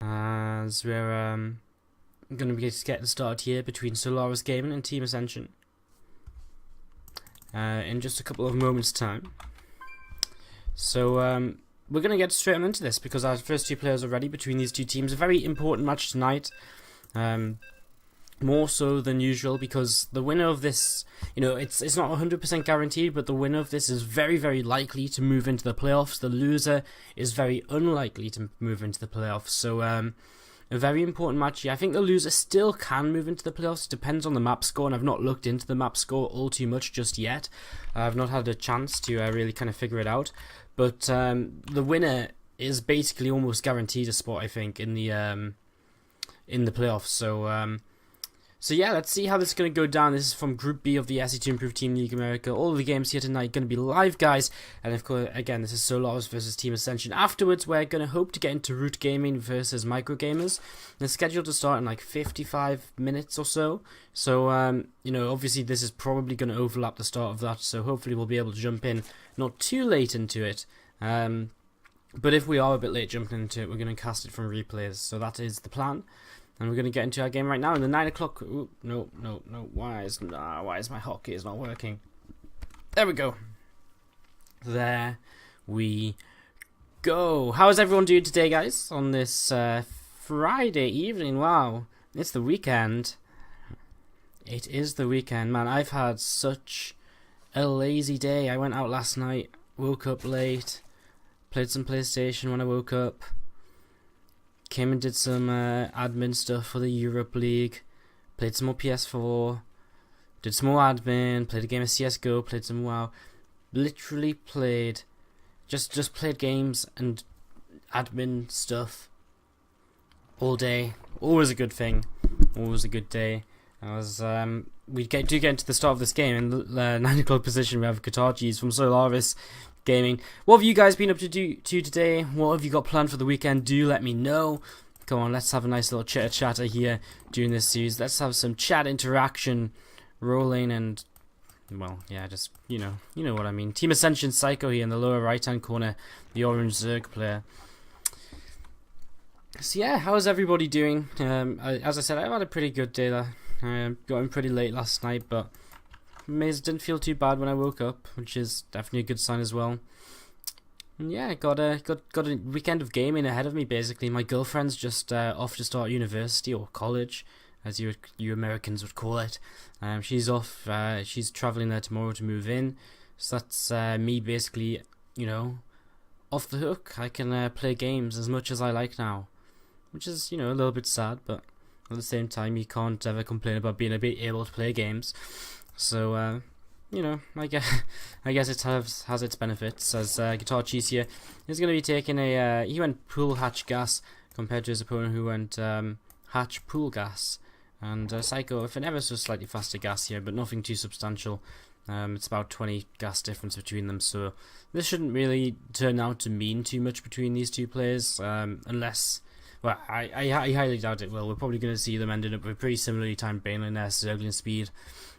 as we're going to be getting started here between Solaris Gaming and Team Ascension in just a couple of moments' time. So we're going to get straight on into this because our first two players are ready between these two teams. A very important match tonight. More so than usual because the winner of this, it's not 100% guaranteed, but the winner of this is very, very likely to move into the playoffs. The loser is very unlikely to move into the playoffs. So a very important match here. I think the loser still can move into the playoffs. It depends on the map score, and I've not looked into the map score all too much just yet. I've not had a chance to really kind of figure it out. But the winner is basically almost guaranteed a spot, I think, in the playoffs. So yeah, let's see how this is going to go down. This is from Group B of the SC2 Improved Team League America. All of the games here tonight are going to be live, guys. And of course, again, this is Solaris versus Team Ascension. Afterwards, we're going to hope to get into Root Gaming versus Micro Gamers. They're scheduled to start in like 55 minutes or so. So, obviously this is probably going to overlap the start of that. So hopefully we'll be able to jump in not too late into it. But if we are a bit late jumping into it, we're going to cast it from replays. So that is the plan. And we're going to get into our game right now. In the 9 o'clock... No. Why is my hotkey not working? There we go. There we go. How is everyone doing today, guys? On this Friday evening. Wow. It's the weekend. It is the weekend. Man, I've had such a lazy day. I went out last night. Woke up late. Played some PlayStation when I woke up. Came and did some admin stuff for the Europe League. Played some more PS4. Did some more admin. Played a game of CSGO. Played some WoW. Literally played... Just played games and admin stuff all day. Always a good thing. Always a good day. We do get into the start of this game. In the 9 o'clock position, we have Guitarchis from Solaris Gaming. What have you guys been up to today? What have you got planned for the weekend? Do let me know. Come on, let's have a nice little chitter-chatter here during this series. Let's have some chat interaction rolling and, well, yeah, just, you know what I mean. Team Ascension Psycho here in the lower right-hand corner, the orange Zerg player. So yeah, how's everybody doing? As I said, I've had a pretty good day there. Got in pretty late last night, but didn't feel too bad when I woke up, which is definitely a good sign as well. And yeah, got a weekend of gaming ahead of me. Basically, my girlfriend's just off to start university or college, as you Americans would call it. She's off. She's traveling there tomorrow to move in. So that's me basically, off the hook. I can play games as much as I like now, which is a little bit sad, but at the same time, you can't ever complain about being able to play games. So, I guess it has its benefits. As Guitar Cheese here is going to be taking he went pool hatch gas compared to his opponent who went hatch pool gas. And Psycho, if an ever so slightly faster gas here, but nothing too substantial. It's about 20 gas difference between them, so this shouldn't really turn out to mean too much between these two players, unless... Well, I highly doubt it will. We're probably going to see them ending up with pretty similarly timed Baneling there, circling speed,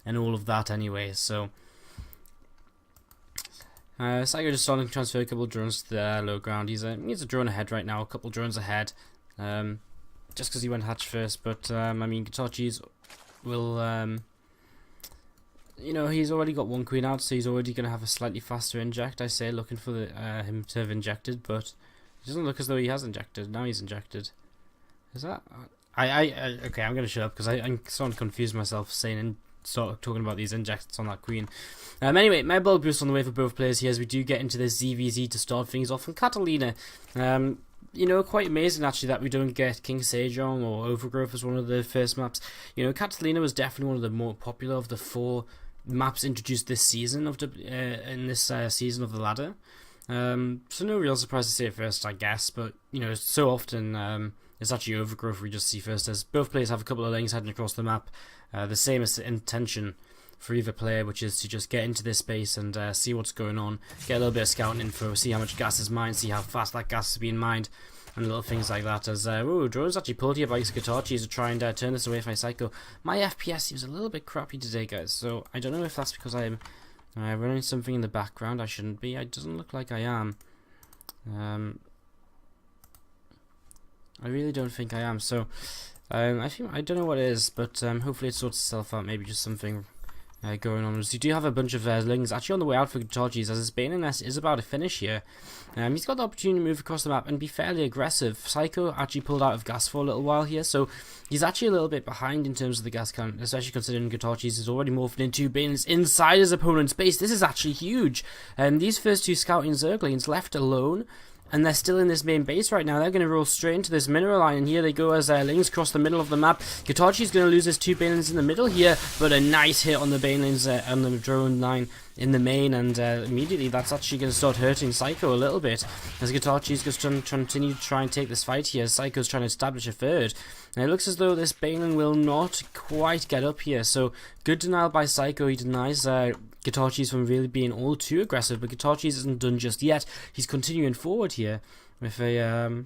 and all of that anyway. So, Psycho just starting to transfer a couple of drones to the low ground. He's a drone ahead right now, a couple of drones ahead, just because he went hatch first. But Guitar Cheese will, he's already got one queen out, so he's already going to have a slightly faster inject. I say, looking for him to have injected, but. It doesn't look as though he has injected. Now he's injected. Is that... Okay, I'm going to shut up because I'm starting to confuse myself saying and start talking about these injects on that queen. Anyway, Medball boost on the way for both players here as we do get into this ZVZ to start things off. And Catalina, quite amazing actually that we don't get King Sejong or Overgrowth as one of the first maps. Catalina was definitely one of the more popular of the 4 maps introduced this season in this season of the ladder. So no real surprise to see it first, I guess, but so often it's actually Overgrowth we just see first, as both players have a couple of lanes heading across the map. The same as the intention for either player, which is to just get into this space and see what's going on, get a little bit of scouting info, see how much gas is mined, see how fast that gas is being mined, and little things like that. As drones actually pulled here by Guitarchis to try and turn this away from my Psycho. My FPS seems a little bit crappy today, guys, so I don't know if that's because I'm running something in the background. I shouldn't be. It doesn't look like I am. I really don't think I am. So I think I don't know what it is, but hopefully it sorts itself out. Maybe just something going on. So you do have a bunch of Lings actually on the way out for Guitarchis, as his Bane nest is about to finish here. He's got the opportunity to move across the map and be fairly aggressive. Psycho actually pulled out of gas for a little while here, so he's actually a little bit behind in terms of the gas count, especially considering Guitarchis is already morphed into Banes inside his opponent's base. This is actually huge. These first two scouting Zerglings left alone, and they're still in this main base right now. They're going to roll straight into this mineral line, and here they go as Lings cross the middle of the map. Guitarchi's going to lose his two Banelings in the middle here, but a nice hit on the Banelings on the drone line in the main, and immediately that's actually going to start hurting Psycho a little bit, as Guitarchi's just trying to continue to try and take this fight here. Psycho's trying to establish a third. Now it looks as though this Baneling will not quite get up here, so good denial by Psycho. He denies Guitarchis from really being all too aggressive, but Guitarchis isn't done just yet. He's continuing forward here with a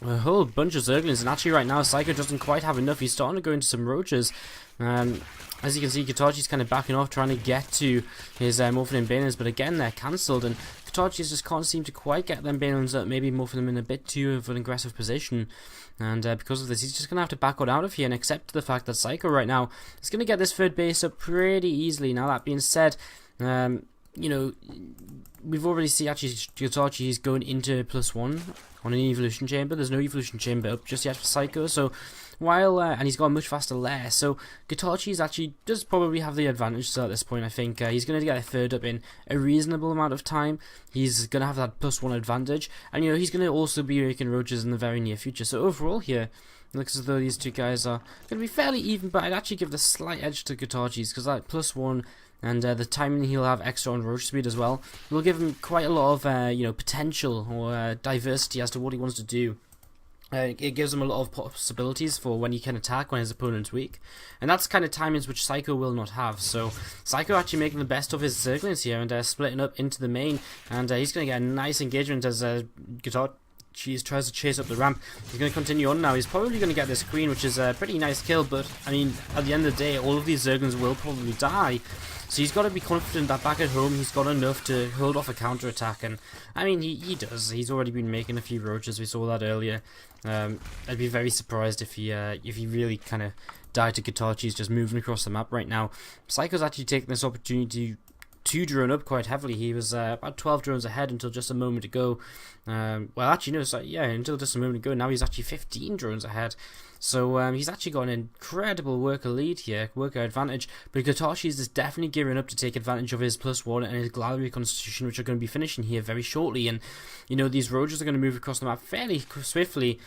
whole bunch of Zerglings, and actually right now Psycho doesn't quite have enough. He's starting to go into some roaches. As you can see, Guitarchi's kind of backing off, trying to get to his Morphin and Banelings, but again they're cancelled, and Guitarchis just can't seem to quite get them Banelings up, maybe morphing them in a bit too of an aggressive position. And because of this, he's just going to have to back out of here and accept the fact that Psycho right now is going to get this third base up pretty easily. Now that being said, you know, we've already seen actually Guitarchi is going into +1 on an evolution chamber. There's no evolution chamber up just yet for Psycho, so while and he's got a much faster lair, so Guitarchi actually does probably have the advantage still at this point. I think he's going to get a third up in a reasonable amount of time. He's going to have that +1 advantage, and you know he's going to also be making roaches in the very near future. So overall here, it looks as though these two guys are going to be fairly even, but I'd actually give the slight edge to Guitarchi's, because that +1 and the timing he'll have extra on roach speed as well will give him quite a lot of you know, potential or diversity as to what he wants to do. It gives him a lot of possibilities for when he can attack when his opponent's weak, and that's kind of timings which Psycho will not have. So Psycho actually making the best of his Zerglings here and splitting up into the main, and he's going to get a nice engagement as Guitarchi tries to chase up the ramp. He's going to continue on now. He's probably going to get this queen, which is a pretty nice kill, but I mean at the end of the day all of these Zerglings will probably die. So he's got to be confident that back at home he's got enough to hold off a counter-attack, and I mean he does. He's already been making a few roaches, we saw that earlier. I'd be very surprised if he really kind of died to Guitarchi's just moving across the map right now. Psycho's actually taking this opportunity to drone up quite heavily. He was about 12 drones ahead until just a moment ago. Well, actually no, so, yeah, until just a moment ago. Now he's actually 15 drones ahead. So he's actually got an incredible worker lead here, worker advantage, but Guitarchi's is definitely gearing up to take advantage of his +1 and his Gallery Constitution, which are going to be finishing here very shortly, and you know these roaches are going to move across the map fairly swiftly,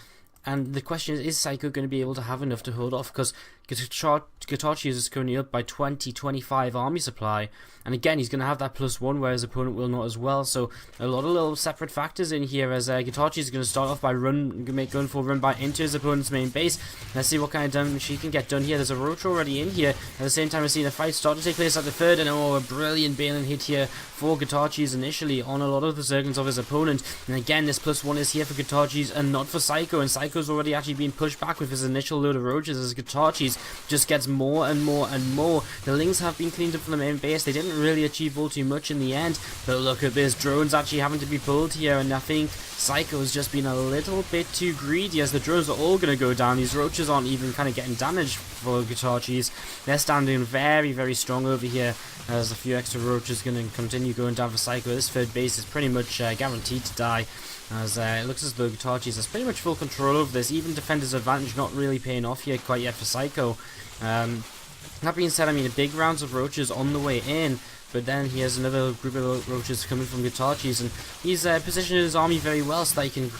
and the question is Psycho going to be able to have enough to hold off, because Guitarchi is currently up by 25 army supply, and again he's going to have that +1 where his opponent will not as well, so a lot of little separate factors in here as Guitarchi is going to start off by going for a run by into his opponent's main base. Let's see what kind of damage he can get done here. There's a roach already in here. At the same time we're seeing a fight start to take place at the third, and oh, a brilliant Baneling hit here for Guitarchi's initially on a lot of the Zerglings of his opponent, and again this +1 is here for Guitarchi's and not for Psycho, and Psycho's already actually been pushed back with his initial load of roaches as Guitarchi's just gets more and more and more. The Lings have been cleaned up from the main base. They didn't really achieve all too much in the end, but look at this, drones actually having to be pulled here, and I think Psycho's just been a little bit too greedy as the drones are all going to go down. These roaches aren't even kind of getting damaged for Guitarchi's. They're standing very, very strong over here as a few extra roaches going to continue going down for Psycho. This third base is pretty much guaranteed to die, as it looks as though Guitarchi's has pretty much full control over this. Even Defender's Advantage not really paying off here quite yet for Psycho. That being said, I mean, big rounds of roaches on the way in, but then he has another group of roaches coming from Guitarchi's, and he's positioned his army very well so that he can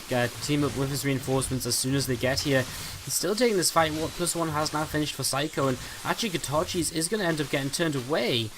team up with his reinforcements as soon as they get here. He's still taking this fight. What +1 has now finished for Psycho, and actually Guitarchi's is going to end up getting turned away.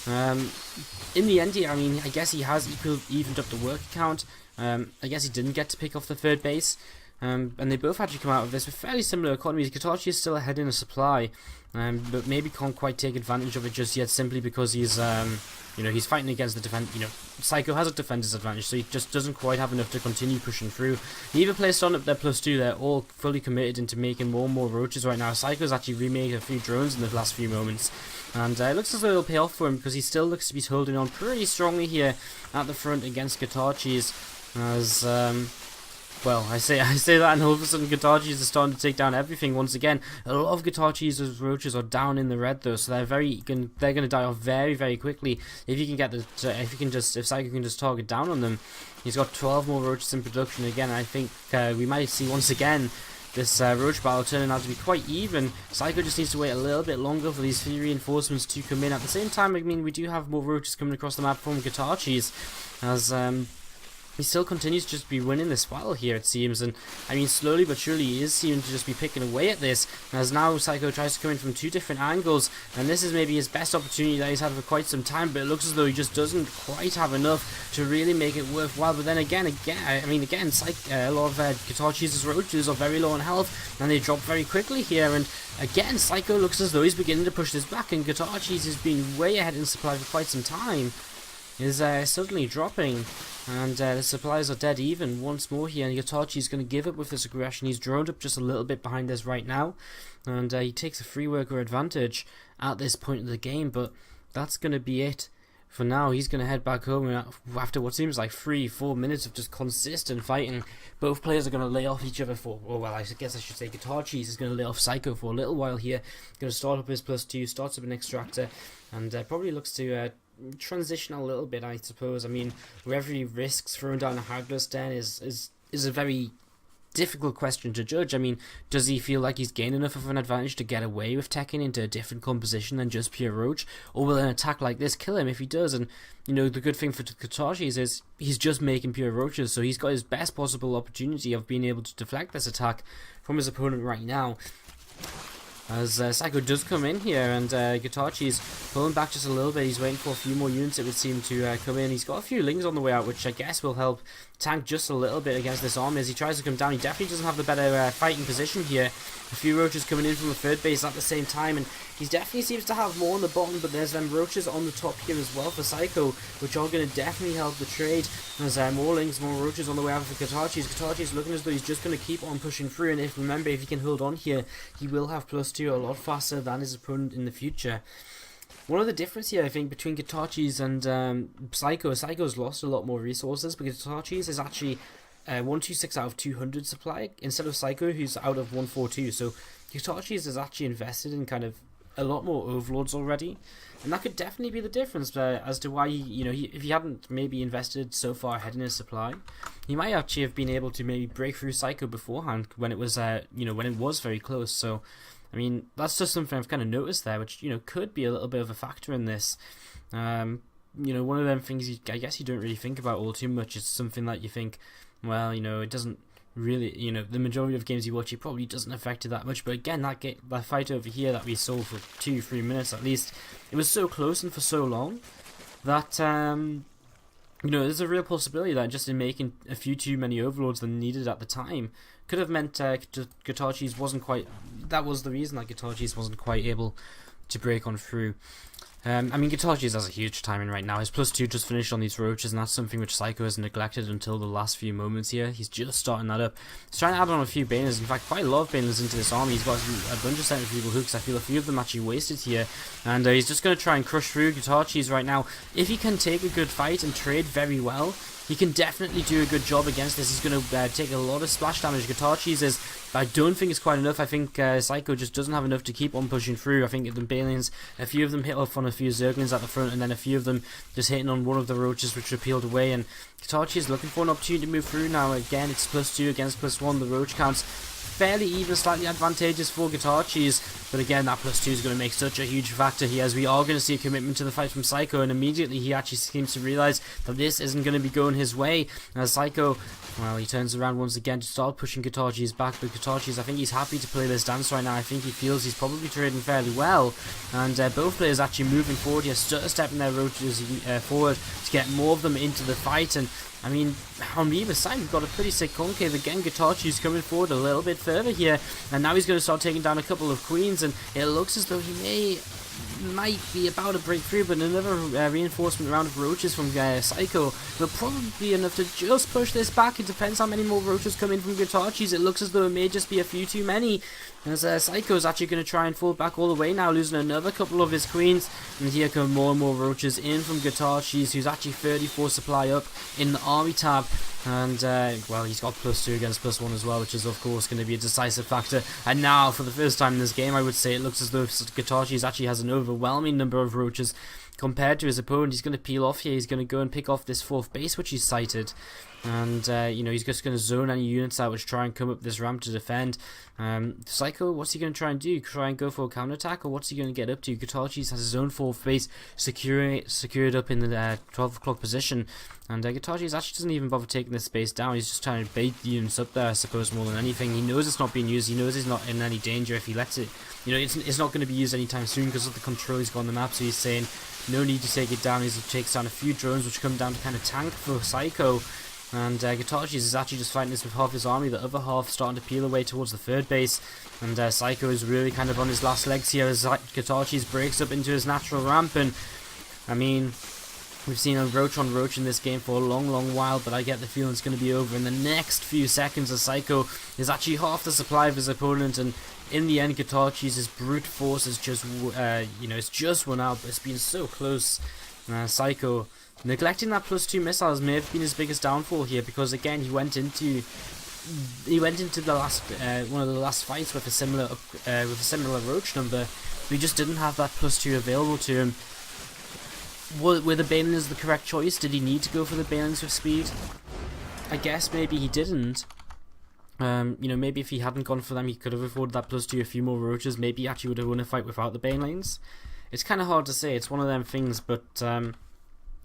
In the end here, I mean, I guess he has evened up the work count. I guess he didn't get to pick off the third base. And they both actually come out of this with fairly similar economies. Guitarchi is still ahead in a supply, but maybe can't quite take advantage of it just yet, simply because he's, you know, he's fighting against the defense. You know, Psycho has a defender's advantage, so he just doesn't quite have enough to continue pushing through. He even placed on up their +2. They're all fully committed into making more and more roaches right now. Psycho's actually remade a few drones in the last few moments, and it looks as though it'll pay off for him, because he still looks to be holding on pretty strongly here at the front against Guitarchi's, as Well, I say that, and all of a sudden Guitarchis are starting to take down everything once again. A lot of Guitarchis' roaches are down in the red though, so they're going to die off very, very quickly. If you can get if Psycho can just target down on them. He's got 12 more roaches in production again. I think we might see once again this roach battle turning out to be quite even. Psycho just needs to wait a little bit longer for these 3 reinforcements to come in. At the same time, I mean, we do have more roaches coming across the map from Guitarchis, as he still continues to just be winning this battle here, it seems, and I mean, slowly but surely he is seeming to just be picking away at this, as now Psycho tries to come in from 2 different angles, and this is maybe his best opportunity that he's had for quite some time, but it looks as though he just doesn't quite have enough to really make it worthwhile. But then again, a lot of Guitarchis' roaches are very low on health, and they drop very quickly here, and again, Psycho looks as though he's beginning to push this back, and Guitarchis has been way ahead in supply for quite some time. Is suddenly dropping, and the supplies are dead even once more here, and Guitarchi is going to give up with this aggression. He's droned up just a little bit behind us right now, and he takes a free worker advantage at this point of the game, but that's going to be it for now. He's going to head back home after what seems like 3-4 minutes of just consistent fighting. Both players are going to lay off each other for, well, I guess I should say Guitarchi is going to lay off Psycho for a little while here. Going to start up his +2, starts up an extractor, and probably looks to transition a little bit, I suppose. I mean, whether he risks throwing down a Haggler's Den is a very difficult question to judge. I mean, does he feel like he's gained enough of an advantage to get away with teching into a different composition than just pure roach, or will an attack like this kill him if he does? And you know, the good thing for Guitarchis is he's just making pure roaches, so he's got his best possible opportunity of being able to deflect this attack from his opponent right now. As Psycho does come in here, and Guitarchi's pulling back just a little bit. He's waiting for a few more units, it would seem, to come in. He's got a few lings on the way out, which I guess will help tank just a little bit against this army as he tries to come down. He definitely doesn't have the better fighting position here. A few roaches coming in from the third base at the same time, and he definitely seems to have more on the bottom, but there's them roaches on the top here as well for Psycho, which are going to definitely help the trade. There's more lings, more roaches on the way out for Guitarchi's. Guitarchi's looking as though he's just going to keep on pushing through, and if he can hold on here, he will have +2 a lot faster than his opponent in the future. One of the difference here, I think, between Guitarchi's and Psycho's lost a lot more resources, but Guitarchi's is actually 126 out of 200 supply instead of Psycho, who's out of 142. So Guitarchi's is actually invested in kind of a lot more overlords already, and that could definitely be the difference as to why if he hadn't maybe invested so far ahead in his supply, he might actually have been able to maybe break through Psycho beforehand when it was when it was very close. So I mean, that's just something I've kind of noticed there, which could be a little bit of a factor in this. One of them things I guess you don't really think about all too much. It's something that you think, well, it doesn't really, the majority of games you watch, it probably doesn't affect it that much. But again, that fight over here that we saw for 2-3 minutes at least, it was so close and for so long that there's a real possibility that just in making a few too many overlords than needed at the time could have meant Guitarchis wasn't quite. That was the reason that Guitarchis wasn't quite able to break on through. I mean, Guitarchis has a huge timing right now. His +2 just finished on these roaches, and that's something which Psycho has neglected until the last few moments here. He's just starting that up. He's trying to add on a few baners. In fact, quite a lot of baners into this army. He's got a bunch of centrifugal hooks. I feel a few of them actually wasted here. And he's just going to try and crush through Guitarchis right now. If he can take a good fight and trade very well, he can definitely do a good job against this. He's going to take a lot of splash damage. Guitarchis is, I don't think it's quite enough. I think Psycho just doesn't have enough to keep on pushing through. I think the Balians, a few of them hit off on a few Zerglings at the front, and then a few of them just hitting on one of the roaches which were peeled away. And Guitarchi is looking for an opportunity to move through now. Again, it's +2 against +1. The roach counts fairly even, slightly advantageous for Guitarchis, but again, that +2 is going to make such a huge factor here, as we are going to see a commitment to the fight from Psycho, and immediately he actually seems to realise that this isn't going to be going his way. As Psycho, well, he turns around once again to start pushing Guitarchis back, but Guitarchis, I think he's happy to play this dance right now. I think he feels he's probably trading fairly well, and both players actually moving forward here, stepping their roaches forward to get more of them into the fight. And I mean, on the other side, we've got a pretty sick concave. Again, Guitarchi's coming forward a little bit further here, and now he's going to start taking down a couple of queens, and it looks as though he might be about to break through, but another reinforcement round of roaches from Psycho will probably be enough to just push this back. It depends how many more roaches come in from Guitarchi's. It looks as though it may just be a few too many, as Psycho's actually going to try and fall back all the way now, losing another couple of his queens. And here come more and more roaches in from Guitarchi's, who's actually 34 supply up in the army tab. And, well, he's got +2 against +1 as well, which is, of course, going to be a decisive factor. And now, for the first time in this game, I would say it looks as though Gitachi actually has an overwhelming number of roaches compared to his opponent. He's going to peel off here. He's going to go and pick off this 4th base, which he's sighted. And, you know, he's just going to zone any units out which try and come up this ramp to defend. Psycho, what's he going to try and do? Try and go for a counterattack, or what's he going to get up to? Gitachi has his own 4th base secured up in the 12 o'clock position. And Gitachi actually doesn't even bother taking this space down. He's just trying to bait the units up there, I suppose, more than anything. He knows it's not being used. He knows he's not in any danger if he lets it. You know, it's not going to be used anytime soon because of the control he's got on the map. So he's saying no need to take it down. He takes down a few drones which come down to kind of tank for Psycho. And Gitachi is actually just fighting this with half his army, the other half starting to peel away towards the 3rd base. And Psycho is really kind of on his last legs here as Gitachi breaks up into his natural ramp. And, I mean, we've seen a roach on roach in this game for a long while, but I get the feeling it's going to be over in the next few seconds as Psycho is actually half the supply of his opponent. And in the end, Gitachi's brute force is just, you know, it's just won out, but it's been so close. Psycho neglecting that +2 missiles may have been his biggest downfall here, because again he went into the last one of the last fights with a similar roach number, but he just didn't have that +2 available to him. Were the Banelings the correct choice? Did he need to go for the Banelings with speed? I guess maybe he didn't. You know, maybe if he hadn't gone for them, he could have afforded that +2, a few more roaches. Maybe he actually would have won a fight without the Banelings. It's kind of hard to say. It's one of them things, but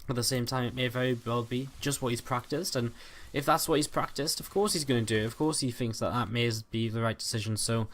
at the same time, it may very well be just what he's practiced, and if that's what he's practiced, of course he's going to do it. Of course he thinks that may be the right decision. So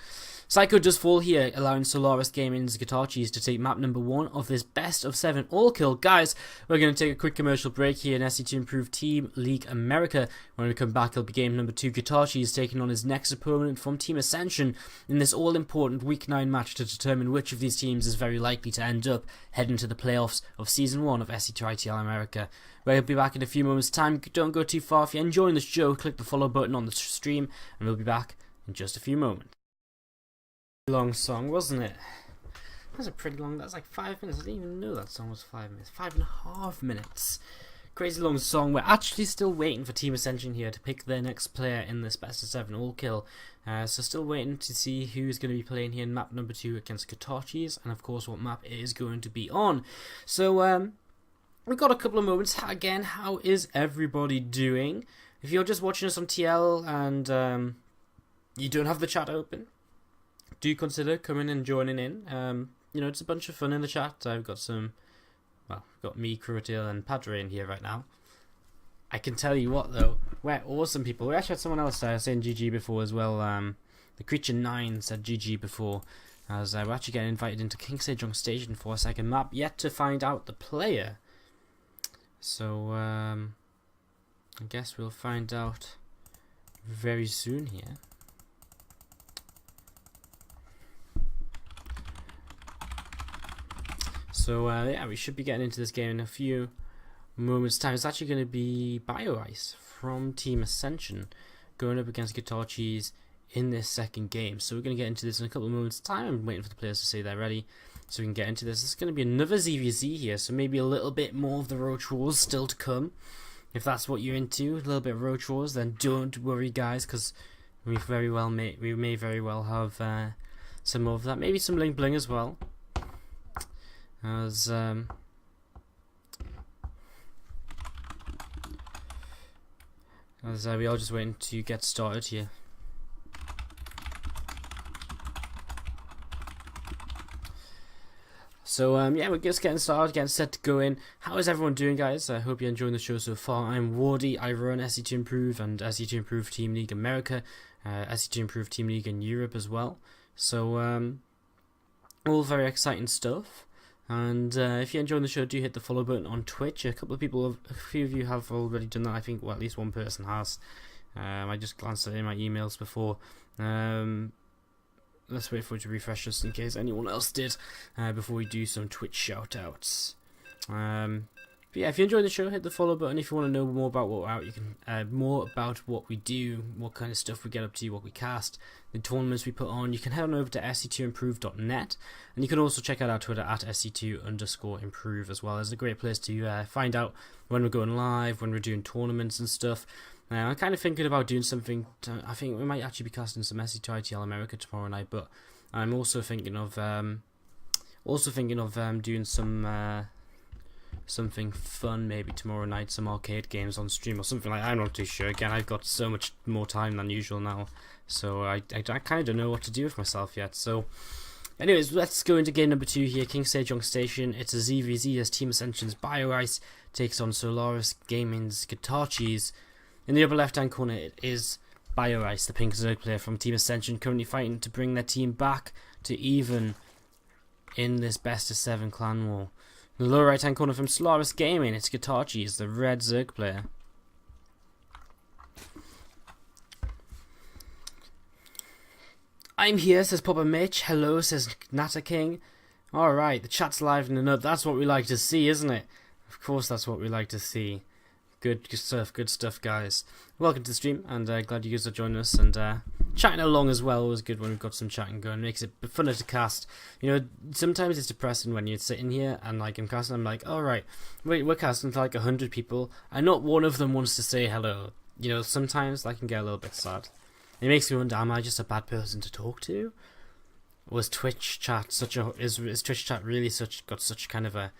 Psycho does fall here, allowing Solaris Gaming's Gitachis to take map number 1 of this best of 7 all kill. Guys, we're going to take a quick commercial break here in SC2 Improved Team League America. When we come back, it'll be game number 2. Gitachis taking on his next opponent from Team Ascension in this all-important Week 9 match to determine which of these teams is very likely to end up heading to the playoffs of Season 1 of SC2ITL America. We'll be back in a few moments' time. Don't go too far. If you're enjoying this show, click the follow button on the stream, and we'll be back in just a few moments. Long song, wasn't it? That's a pretty long. That's like 5 minutes. I didn't even know that song was 5 minutes. 5.5 minutes. Crazy long song. We're actually still waiting for Team Ascension here to pick their next player in this best of 7 all kill. So still waiting to see who's going to be playing here in map number 2 against Gitachis, and of course what map it is going to be on. So we've got a couple of moments. Again, how is everybody doing? If you're just watching us on TL and you don't have the chat open, do consider coming and joining in. You know, it's a bunch of fun in the chat. I've got got me, Cruatil, and Padre in here right now. I can tell you what though, we're awesome people. We actually had someone else saying GG before as well. The Creature 9 said GG before, as we're actually getting invited into King Sejong Station for a second map. Yet to find out the player. So I guess we'll find out very soon here. So yeah, we should be getting into this game in a few moments' time. It's actually going to be BioIce from Team Ascension going up against Gitachis in this second game. So we're going to get into this in a couple of moments' time. I'm waiting for the players to say they're ready so we can get into this. It's going to be another ZVZ here, so maybe a little bit more of the Roach Wars still to come. If that's what you're into, a little bit of Roach Wars, then don't worry, guys, because we may very well have some more of that. Maybe some Ling Bling as well. As we are just waiting to get started here. So yeah, we're just getting started, getting set to go in. How is everyone doing, guys? I hope you're enjoying the show so far. I'm Wardy. I run SC2 Improve and SC2 Improve Team League America, SC2 Improve Team League in Europe as well. So all very exciting stuff. And if you're enjoying the show, do hit the follow button on Twitch. A few of you have already done that. I think, well, at least one person has. I just glanced at it in my emails before. Let's wait for it to refresh just in case anyone else did before we do some Twitch shout-outs. But yeah, if you're enjoying the show, hit the follow button. If you want to know more about what we do, what kind of stuff we get up to, what we cast, the tournaments we put on, you can head on over to sc2improve.net, and you can also check out our Twitter at sc2_improve as well. It's a great place to find out when we're going live, when we're doing tournaments and stuff. I'm kind of thinking about doing something. I think we might actually be casting some SC2ITL America tomorrow night, but I'm also thinking of doing some something fun maybe tomorrow night, some arcade games on stream or something like that. I'm not too sure. Again, I've got so much more time than usual now, so I kind of don't know what to do with myself yet. So anyways, let's go into game number 2 here, King Sage Young Station. It's a ZVZ as Team Ascension's BioIce takes on Solaris Gaming's Guitar Cheese. In the upper left hand corner it is BioIce, the pink Zerg player from Team Ascension, currently fighting to bring their team back to even in this best of 7 clan war. In the lower right hand corner from Solaris Gaming, it's Guitar Cheese, the red Zerg player. I'm here, says Papa Mitch. Hello, says Natta King. Alright, the chat's livening up. That's what we like to see, isn't it? Of course that's what we like to see. Good stuff, guys. Welcome to the stream, and glad you guys are joining us, and chatting along as well. Always good when we've got some chatting going. Makes it funner to cast. You know, sometimes it's depressing when you're sitting here, and like I'm casting, I'm like, alright, we're casting to like 100 people, and not one of them wants to say hello. You know, sometimes that can get a little bit sad. It makes me wonder, am I just a bad person to talk to? Was Twitch chat is Twitch chat really got such kind of a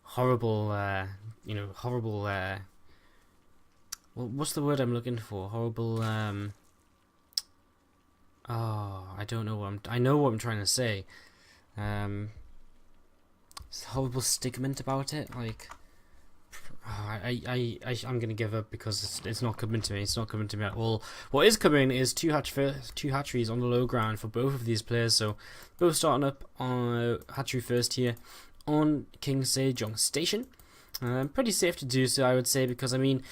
horrible, what's the word I'm looking for? Horrible, I don't know I know what I'm trying to say. It's a horrible stigma about it, like, I'm gonna give up because it's not coming to me. It's not coming to me at all. What is coming is two hatcheries on the low ground for both of these players. So both starting up on hatchery first here on King Sage Young Station. Pretty safe to do so, I would say, because I mean,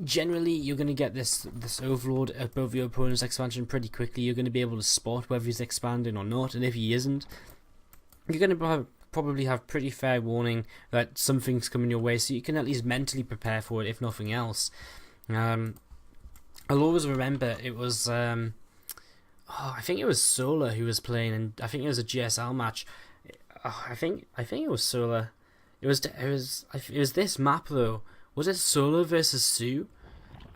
generally you're gonna get this overlord above your opponent's expansion pretty quickly. You're gonna be able to spot whether he's expanding or not, and if he isn't, you're gonna probably have pretty fair warning that something's coming your way, so you can at least mentally prepare for it, if nothing else. I'll always remember it was I think it was Solar who was playing, and I think it was a GSL match. I think it was Solar. It was this map though. Was it Solar versus Sue?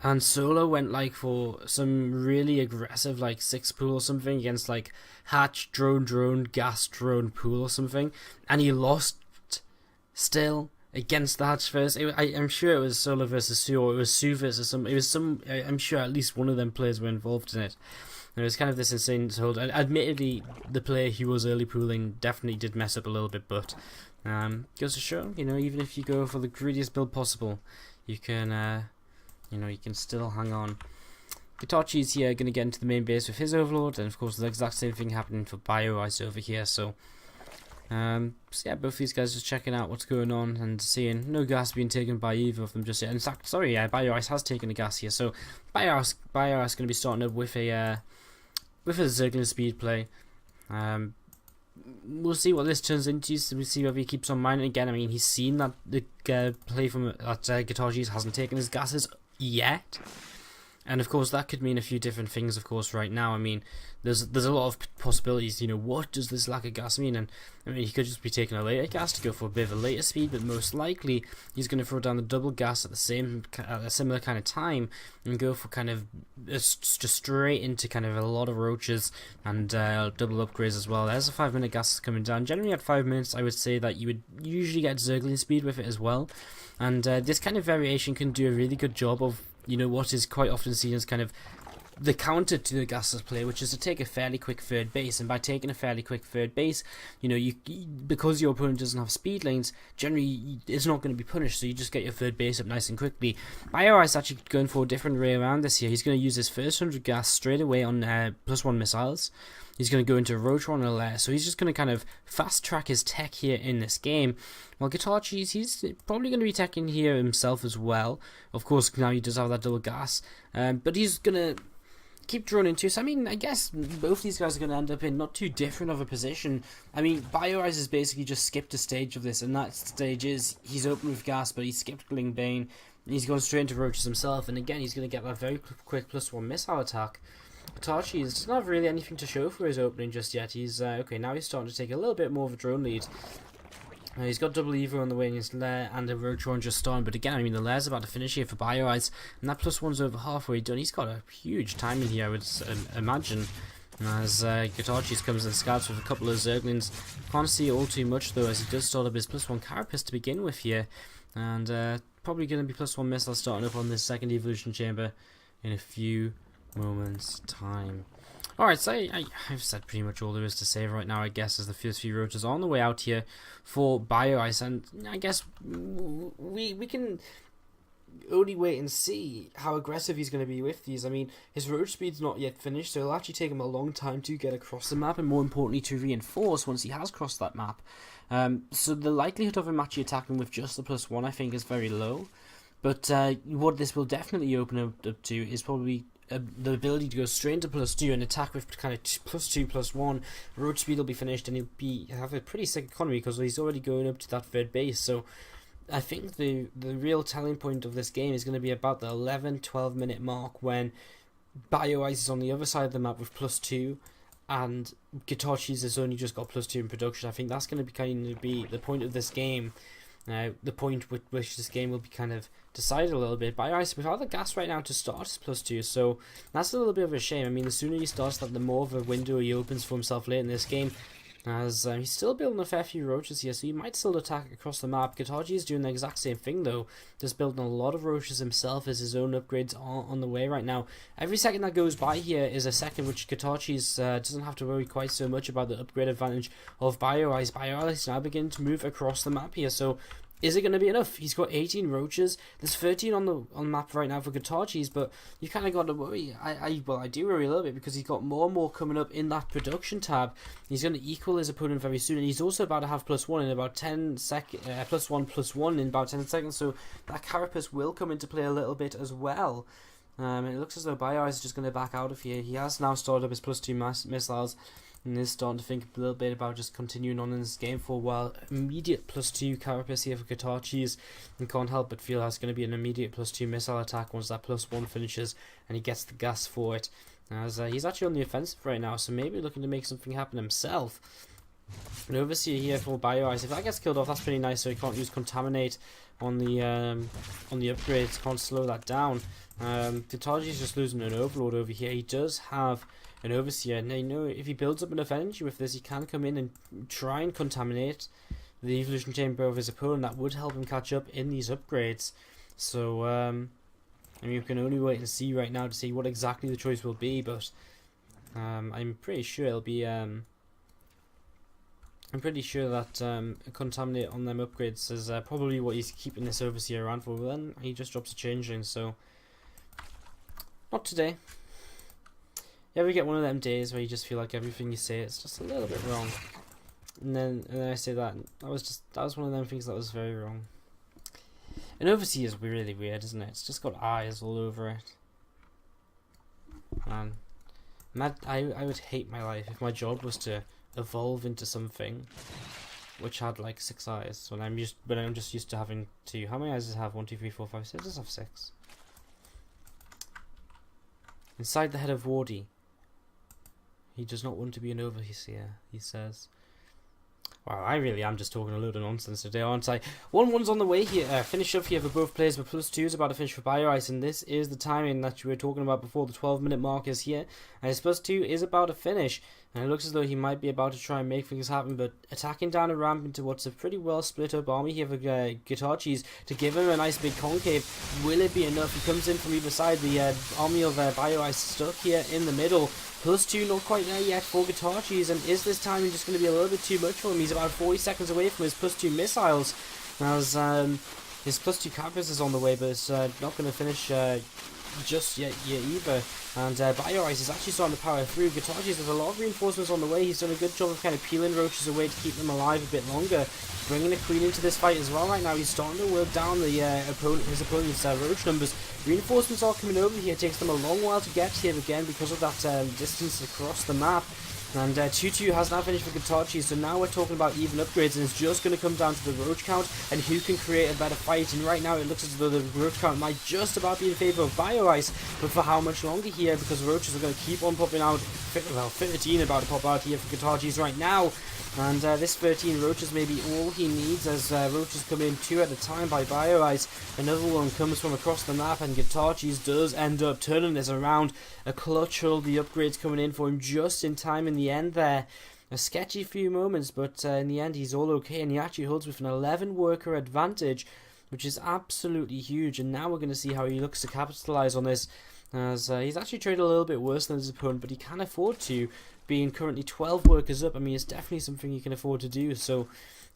And Solar went like for some really aggressive like 6 pool or something against like hatch, drone, gas, drone, pool or something, and he lost still against the hatch first. I'm sure it was Solar versus Sue, or it was Sue versus some. It was some. I'm sure at least one of them players were involved in it. And it was kind of this insane hold. Admittedly, the player who was early pooling definitely did mess up a little bit, but goes to show, you know, even if you go for the greediest build possible, you can. You can still hang on. Guitar Cheese here going to get into the main base with his Overlord, and of course the exact same thing happening for BioIce over here. So yeah, both these guys just checking out what's going on and seeing no gas being taken by either of them just yet. In fact, sorry, BioIce has taken a gas here. So BioIce going to be starting up with a Zerglin speed play. We'll see what this turns into. So we'll see whether he keeps on mining again. I mean, he's seen that the play from Guitar Cheese hasn't taken his gases yet, and of course that could mean a few different things. Of course, right now, I mean, there's a lot of possibilities. You know, what does this lack of gas mean? And I mean, he could just be taking a later gas to go for a bit of a later speed, but most likely he's going to throw down the double gas at a similar kind of time and go for kind of just straight into kind of a lot of roaches and double upgrades as well. There's a 5-minute gas coming down. Generally at 5 minutes, I would say that you would usually get Zerglin speed with it as well. And this kind of variation can do a really good job of, you know, what is quite often seen as kind of the counter to the gasless play, which is to take a fairly quick third base. And by taking a fairly quick third base, you know, because your opponent doesn't have speed lanes, generally it's not going to be punished, so you just get your third base up nice and quickly. BioIce actually going for a different way around this here. He's going to use his first 100 gas straight away on +1 missiles. He's going to go into Rotron and Lair, so he's just going to kind of fast track his tech here in this game. While Guitar Cheese, he's probably going to be teching here himself as well. Of course, now he does have that double gas, but he's going to keep droning too. So I mean, I guess both these guys are going to end up in not too different of a position. I mean, BioIce has basically just skipped a stage of this, and that stage is he's open with gas, but he skipped Glingbane. He's going straight into Roaches himself, and again, he's going to get that very quick +1 missile attack. Tachi doesn't have really anything to show for his opening just yet. He's okay, now he's starting to take a little bit more of a drone lead. He's got double Evo on the way in his lair and a Roach Horn just starting, but again, I mean, the lair's about to finish here for BioEyes, and that +1's over halfway done. He's got a huge timing here, I would imagine, as Guitarchis comes and scouts with a couple of Zerglings. Can't see all too much though, as he does start up his +1 Carapace to begin with here, and probably going to be +1 missile starting up on this second evolution chamber in a few moments' time. Alright, so I've said pretty much all there is to say right now, I guess, as the first few roaches are on the way out here for BioEyes, and I guess we can only wait and see how aggressive he's going to be with these. I mean, his roach speed's not yet finished, so it'll actually take him a long time to get across the map, and more importantly to reinforce once he has crossed that map. So the likelihood of him actually attacking with just the +1, I think, is very low. But what this will definitely open up to is probably the ability to go straight into +2 and attack with kind of +2, +1. Roach speed will be finished, and he'll have a pretty sick economy because he's already going up to that third base. So I think the real telling point of this game is going to be about the 11-12 minute mark, when BioEyes is on the other side of the map with +2 and Guitarchis has only just got +2 in production. I think that's going to be kind of be the point of this game. The point with which this game will be kind of decided a little bit. BioEyes without the gas right now to start his +2, so that's a little bit of a shame. I mean, the sooner he starts that, the more of a window he opens for himself late in this game, as he's still building a fair few roaches here, so he might still attack across the map. Guitarchi is doing the exact same thing though, just building a lot of roaches himself, as his own upgrades are on the way right now. Every second that goes by here is a second which Guitarchi's doesn't have to worry quite so much about the upgrade advantage of BioEyes. BioEyes is now beginning to move across the map here, so is it going to be enough? He's got 18 roaches. There's 13 on the map right now for Guitarchis, but you kind of got to worry. I do worry a little bit, because he's got more and more coming up in that production tab. He's going to equal his opponent very soon, and he's also about to have +1 in about 10 seconds. +1 in about 10 seconds. So that Carapace will come into play a little bit as well. It looks as though BioEyes is just going to back out of here. He has now started up his +2 missiles, and is starting to think a little bit about just continuing on in this game for a while. Immediate +2 Carapace here for Guitarchis, and can't help but feel that's going to be an immediate +2 missile attack once that +1 finishes and he gets the gas for it. As he's actually on the offensive right now, so maybe looking to make something happen himself. An Overseer here for BioEyes. If that gets killed off, that's pretty nice, so he can't use Contaminate on the upgrades, can't slow that down. Guitarchi's just losing an Overlord over here. He does have an Overseer. Now, you know, if he builds up enough energy with this, he can come in and try and contaminate the evolution chamber of his opponent. That would help him catch up in these upgrades. So, I mean, we can only wait and see right now to see what exactly the choice will be, but I'm pretty sure it'll be I'm pretty sure that contaminate on them upgrades is probably what he's keeping this Overseer around for. But then he just drops a changeling, so not today. You ever get one of them days where you just feel like everything you say is just a little bit wrong, and then I say that was one of them things that was very wrong. An Overseer is really weird, isn't it? It's just got eyes all over it. Man, I would hate my life if my job was to evolve into something which had like 6 eyes when I'm just used to having 2. How many eyes does it have? 1, 2, 3, 4, 5, 6. It does have 6. Inside the head of Wardy, he does not want to be an Overseer, he says. Wow, I really am just talking a load of nonsense today, aren't I? 1-1's on the way here. Finish up here for both players, but +2 is about to finish for BioEyes, and this is the timing that you were talking about before. The 12-minute mark is here, and his +2 is about to finish. And it looks as though he might be about to try and make things happen, but attacking down a ramp into what's a pretty well split up army here for Guitarchis to give him a nice big concave. Will it be enough? He comes in from either side. The army of BioEyes stuck here in the middle. +2 not quite there yet for Guitarchis, and is this timing just going to be a little bit too much for him? He's about 40 seconds away from his +2 missiles, as his +2 Carapace is on the way, but it's not going to finish just yet either. And BioEyes is actually starting to power through. Guitarchis, there's a lot of reinforcements on the way. He's done a good job of kind of peeling roaches away to keep them alive a bit longer. Bringing a queen into this fight as well right now. He's starting to work down the his opponent's roach numbers. Reinforcements are coming over here. It takes them a long while to get here again because of that distance across the map. And 2-2 has now finished for Guitarchi, so now we're talking about even upgrades, and it's just going to come down to the roach count and who can create a better fight. And right now it looks as though the roach count might just about be in favour of BioEyes. BioIce, but for how much longer here, because roaches are going to keep on popping out. Well, 13 about to pop out here for Guitarcheese right now, and this 13 roaches may be all he needs, as roaches come in 2 at a time by BioIce. Another one comes from across the map, and Guitarcheese does end up turning this around. A clutch hold, the upgrades coming in for him just in time in the end there. A sketchy few moments, but in the end he's all okay, and he actually holds with an 11 worker advantage, which is absolutely huge. And now we're going to see how he looks to capitalize on this, as he's actually traded a little bit worse than his opponent, but he can afford to, being currently 12 workers up. I mean, it's definitely something he can afford to do, so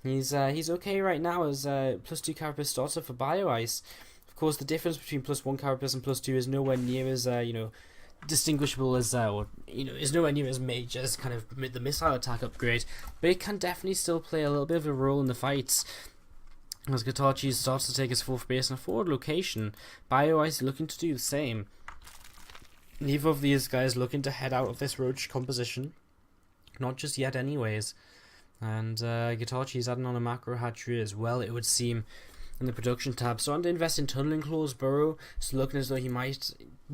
he's okay right now, as +2 carapace starts up for BioIce. Of course, the difference between +1 carapace and +2 is nowhere near as distinguishable as is nowhere near as major as kind of the missile attack upgrade, but it can definitely still play a little bit of a role in the fights, as Guitarcheese starts to take his 4th base in a forward location. BioIce looking to do the same. Neither of these guys looking to head out of this roach composition, not just yet anyways. And Guitarcheese adding on a macro hatchery as well, it would seem, in the production tab. Starting to invest in Tunneling Claws Burrow, so looking as though he might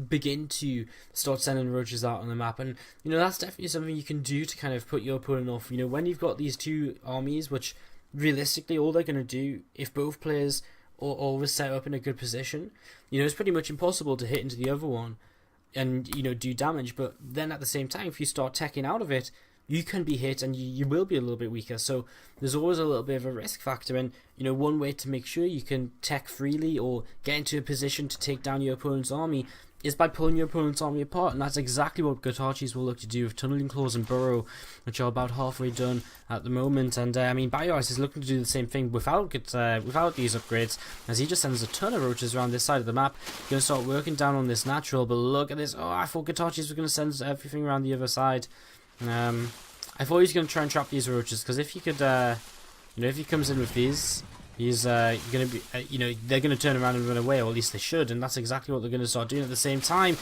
begin to start sending roaches out on the map. And that's definitely something you can do to kind of put your opponent off. When you've got these 2 armies, which realistically all they're going to do, if both players are always set up in a good position, it's pretty much impossible to hit into the other one and do damage. But then at the same time, if you start teching out of it, you can be hit and you will be a little bit weaker. So there's always a little bit of a risk factor, and one way to make sure you can tech freely or get into a position to take down your opponent's army is by pulling your opponent's army apart, and that's exactly what Guitarcheese will look to do with Tunneling Claws and Burrow, which are about halfway done at the moment. And BioIce is looking to do the same thing without these upgrades, as he just sends a ton of roaches around this side of the map. Going to start working down on this natural, but look at this. Oh, I thought Guitarcheese was going to send everything around the other side. I thought he was going to try and trap these roaches, because if he could, if he comes in with these, he's going to be, they're going to turn around and run away, or at least they should, and that's exactly what they're going to start doing at the same time.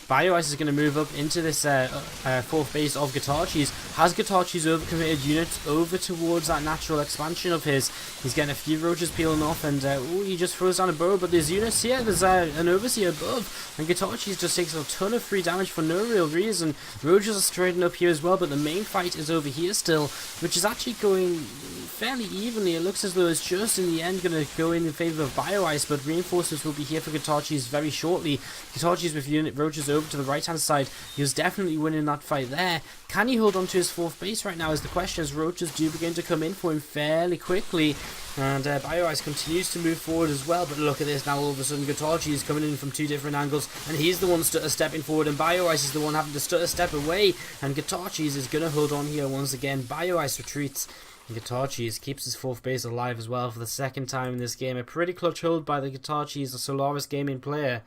BioIce is going to move up into this 4th base of Guitarcheese. Has Guitarcheese overcommitted units over towards that natural expansion of his? He's getting a few roaches peeling off, and he just throws down a burrow, but there's units here. There's an overseer above, and Guitarcheese just takes a ton of free damage for no real reason. Roaches are straightened up here as well, but the main fight is over here still, which is actually going fairly evenly. It looks as though it's just in the end going to go in favour of BioIce, but reinforcements will be here for Guitarcheese very shortly. Guitarcheese with unit roaches over to the right hand side. He was definitely winning that fight there. Can he hold on to his 4th base right now is the question, as roaches do begin to come in for him fairly quickly. And BioIce continues to move forward as well, but look at this now. All of a sudden Guitarcheese is coming in from 2 different angles, and he's the one stepping forward, and BioIce is the one having to step away, and Guitarcheese is going to hold on here once again. BioIce retreats, and Guitarcheese keeps his 4th base alive as well for the 2nd time in this game. A pretty clutch hold by the Guitarcheese, the Solaris gaming player.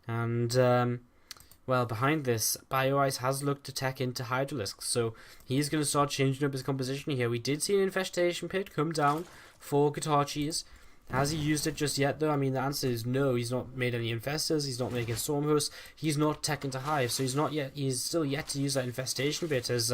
And well, behind this, BioIce has looked to tech into Hydralisks, so he's going to start changing up his composition here. We did see an Infestation Pit come down for Guitarcheese. Has he used it just yet, though? I mean, the answer is no. He's not made any Infestors, he's not making Stormhosts, he's not tech into Hive, so he's still yet to use that Infestation Pit, as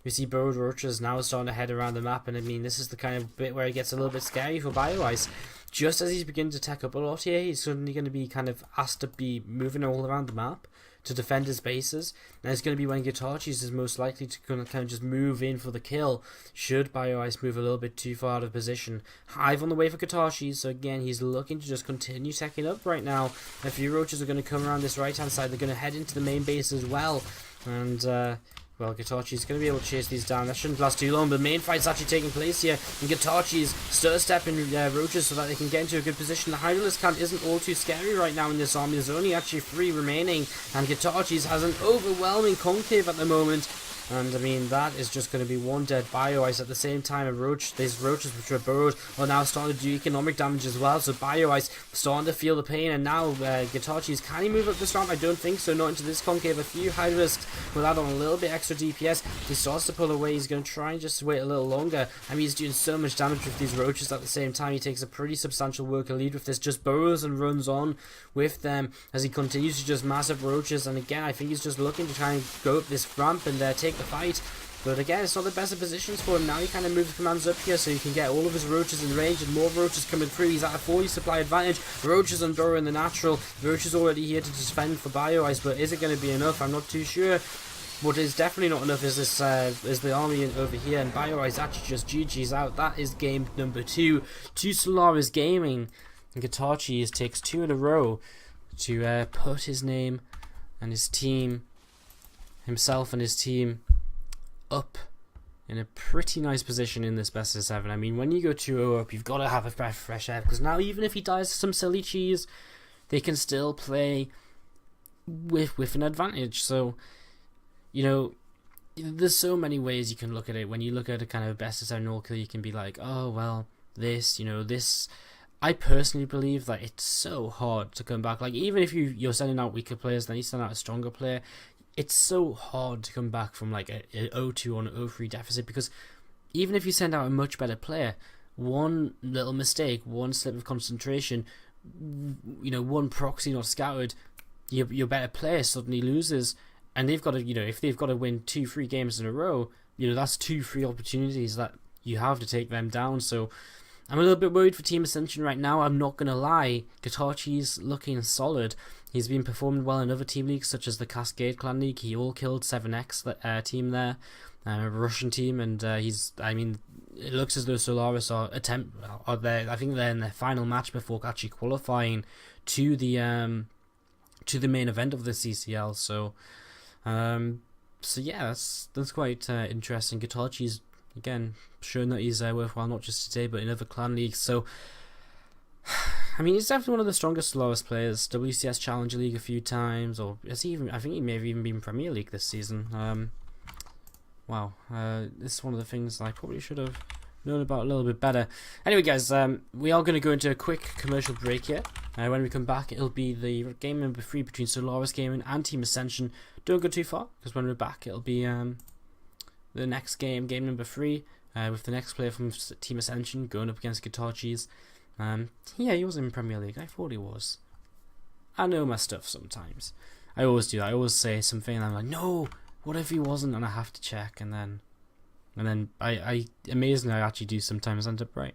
we see Burrowed Roaches now starting to head around the map, and I mean, this is the kind of bit where it gets a little bit scary for BioIce. Just as he's beginning to tech up a lot here, he's suddenly going to be kind of asked to be moving all around the map to defend his bases, and it's going to be when Guitarcheese is most likely to kind of just move in for the kill, should BioIce move a little bit too far out of position. Hive on the way for Guitarcheese, so again, he's looking to just continue teching up right now. A few roaches are going to come around this right hand side, they're going to head into the main base as well, and well, Guitarcheese is going to be able to chase these down. That shouldn't last too long, but the main fight's actually taking place here, and Guitarcheese stepping roaches so that they can get into a good position. The Hydralisk count isn't all too scary right now in this army. There's only actually 3 remaining, and Guitarcheese has an overwhelming concave at the moment. And I mean, that is just going to be one dead BioIce. At the same time, these roaches which are burrowed are now starting to do economic damage as well. So BioIce starting to feel the pain, and now Guitarcheese, can he move up this ramp? I don't think so, not into this concave. A few Hydralisks will add on a little bit extra DPS. He starts to pull away. He's going to try and just wait a little longer. I mean, he's doing so much damage with these roaches at the same time. He takes a pretty substantial worker lead with this, just burrows and runs on with them as he continues to just massive roaches. And again, I think he's just looking to try and go up this ramp and take the fight. But again, it's not the best of positions for him. Now he kind of moves commands up here so he can get all of his roaches in range and more roaches coming through. He's at a 40 supply advantage. Roaches on Burrow in the natural. Roach is already here to defend for Bio Ice, but is it going to be enough? I'm not too sure. What is definitely not enough is this is the army over here, and Bio Ice actually just GG's out. That is game number 2 to Solaris Gaming. And Guitar Cheese takes 2 in a row to put his name and his team, himself and his team, up in a pretty nice position in this best of 7. I mean, when you go 2-0 up, you've got to have a breath of fresh air, because now even if he dies to some silly cheese, they can still play with an advantage. So, you know, there's so many ways you can look at it. When you look at a kind of best of 7 all kill, you can be like, oh well, this, you know, this. I personally believe that it's so hard to come back. Like, even if you're sending out weaker players, then you send out a stronger player. It's so hard to come back from like a 0-2 or an 0-3 deficit, because even if you send out a much better player, one little mistake, one slip of concentration, you know, one proxy not scouted, your better player suddenly loses, and they've got to, you know, if they've got to win 2-3 games in a row, you know, that's 2-3 opportunities that you have to take them down. So I'm a little bit worried for Team Ascension right now. I'm not going to lie. Guitar Cheese looking solid. He's been performing well in other team leagues, such as the Cascade Clan League. He all killed 7X team there, a Russian team, and I mean, it looks as though Solaris are there. I think they're in their final match before actually qualifying to the main event of the CCL. So yeah, that's quite interesting. Guitar Cheese, again, showing that he's worthwhile not just today but in other clan leagues. So I mean, he's definitely one of the strongest Solaris players. WCS Challenger League a few times, or has he even? I think he may have even been Premier League this season. Wow, this is one of the things I probably should have known about a little bit better. Anyway, guys, we are going to go into a quick commercial break here. When we come back, it'll be the game number 3 between Solaris Gaming and Team Ascension. Don't go too far, because when we're back, it'll be the next game number 3, with the next player from Team Ascension going up against Guitar Cheese. Yeah, he was in Premier League. I thought he was. I know my stuff sometimes. I always do that. I always say something and I'm like, no, what if he wasn't? And I have to check, and then I amazingly I actually do sometimes end up right.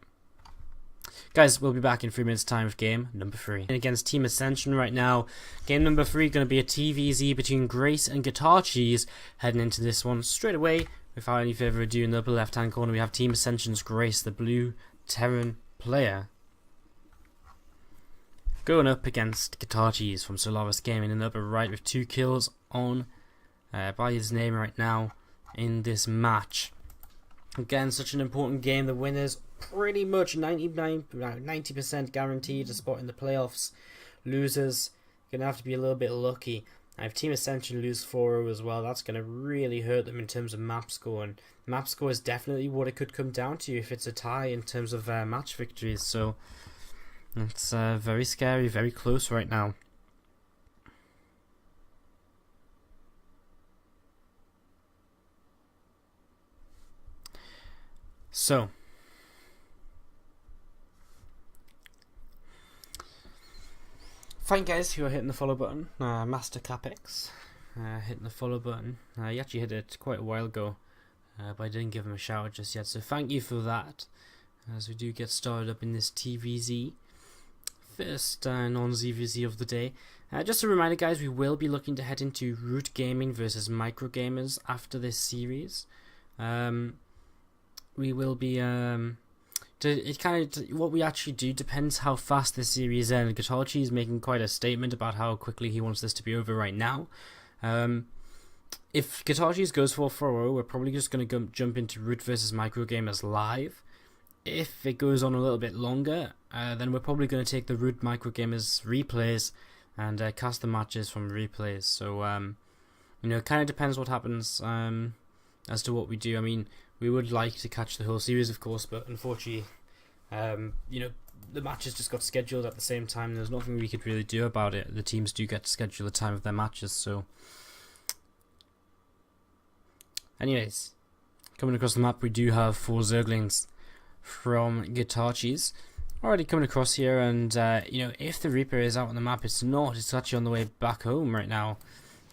Guys, we'll be back in 3 minutes time with game number 3. Against Team Ascension right now. Game number 3 going to be a TVZ between Grace and Guitar Cheese. Heading into this one straight away. Without any further ado, in the upper left hand corner we have Team Ascension's Grace, the blue Terran player, going up against Guitar Cheese from Solaris Gaming in the upper right with 2 kills on by his name right now in this match. Again, such an important game. The winners pretty much 90% guaranteed a spot in the playoffs. Losers gonna have to be a little bit lucky. And if Team Ascension lose 4-0 as well, that's gonna really hurt them in terms of map score. And map score is definitely what it could come down to if it's a tie in terms of match victories. So it's very scary, very close right now. So thank you guys who are hitting the follow button. Master Capex hitting the follow button. He actually hit it quite a while ago, but I didn't give him a shout out just yet. So thank you for that. As we do get started up in this TVZ. First non-ZVZ of the day. Just a reminder, guys, we will be looking to head into Root Gaming versus Micro Gamers after this series. We will be what we actually do depends how fast this series ends. Guitar Cheese is making quite a statement about how quickly he wants this to be over right now. If Guitar Cheese goes for 4-0, we're probably just going to jump into Root versus Micro Gamers live. If it goes on a little bit longer, then we're probably going to take the Root Micro Gamers replays and cast the matches from replays. So, you know, it kind of depends what happens as to what we do. I mean, we would like to catch the whole series, of course, but unfortunately, you know, the matches just got scheduled at the same time. There's nothing we could really do about it. The teams do get to schedule the time of their matches, so. Anyways, coming across the map, we do have 4 Zerglings from Guitar Cheese already coming across here, and you know, if the Reaper is out on the map, it's not. It's actually on the way back home right now.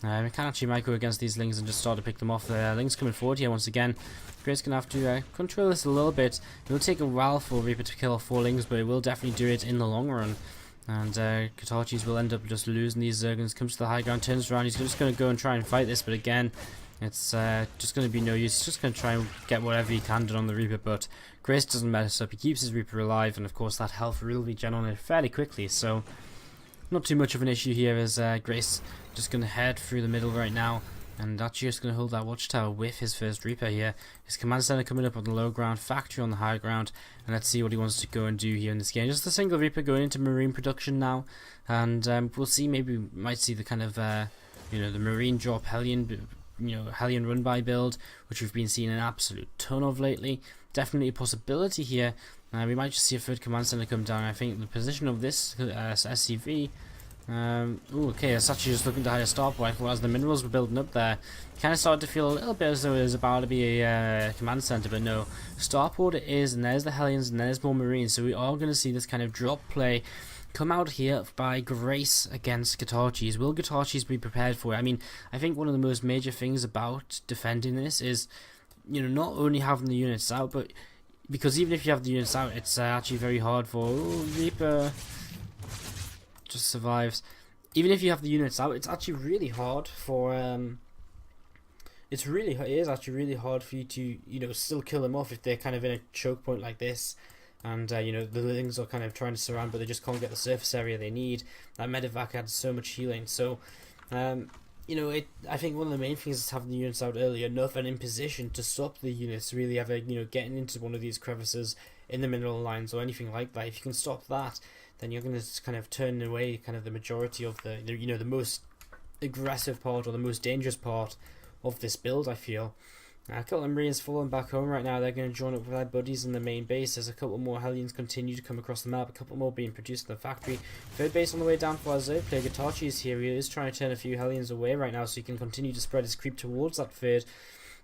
We can actually micro against these Lings and just start to pick them off. The Lings coming forward here once again. Grace going to have to control this a little bit. It will take a while for Reaper to kill off 4 Lings, but it will definitely do it in the long run. And Katachi's will end up just losing these Zerglings. Comes to the high ground, turns around. He's just going to go and try and fight this, but again, it's just going to be no use. He's just going to try and get whatever he can done on the Reaper, but Grace doesn't mess up. He keeps his Reaper alive, and of course that health will regen on it fairly quickly, so not too much of an issue here as Grace just going to head through the middle right now. And actually just going to hold that watchtower with his first Reaper here. His command center coming up on the low ground, factory on the high ground, and let's see what he wants to go and do here in this game. Just a single Reaper going into Marine production now, and we'll see. Maybe we might see the kind of the Marine drop Hellion, Hellion run by build, which we've been seeing an absolute ton of lately. Definitely a possibility here. We might just see a third command center come down. I think the position of this SCV. Okay, it's actually just looking to hide a starport. I thought as the minerals were building up there, kind of started to feel a little bit as though it was about to be a command center, but no. Starport it is, and there's the Hellions, and there's more Marines, so we are going to see this kind of drop play come out here by Grace against Guitarchis. Will Guitarchis be prepared for it? I mean, I think one of the most major things about defending this is, not only having the units out, but because even if you have the units out, it's actually very hard for Reaper. Just survives. Even if you have the units out, it's actually really hard for it is actually really hard for you to still kill them off if they're kind of in a choke point like this, and the Lings are kind of trying to surround, but they just can't get the surface area they need. That medevac had so much healing, so I think one of the main things is having the units out early enough and in position to stop the units really ever getting into one of these crevices in the mineral lines or anything like that. If you can stop that, then you're going to kind of turn away kind of the majority of the most aggressive part or the most dangerous part of this build, I feel. A couple of Marines falling back home right now. They're going to join up with their buddies in the main base. There's a couple more Hellions continue to come across the map. A couple more being produced in the factory. Third base on the way down for our Zerg player. Guitarchi is here. He is trying to turn a few Hellions away right now so he can continue to spread his creep towards that third.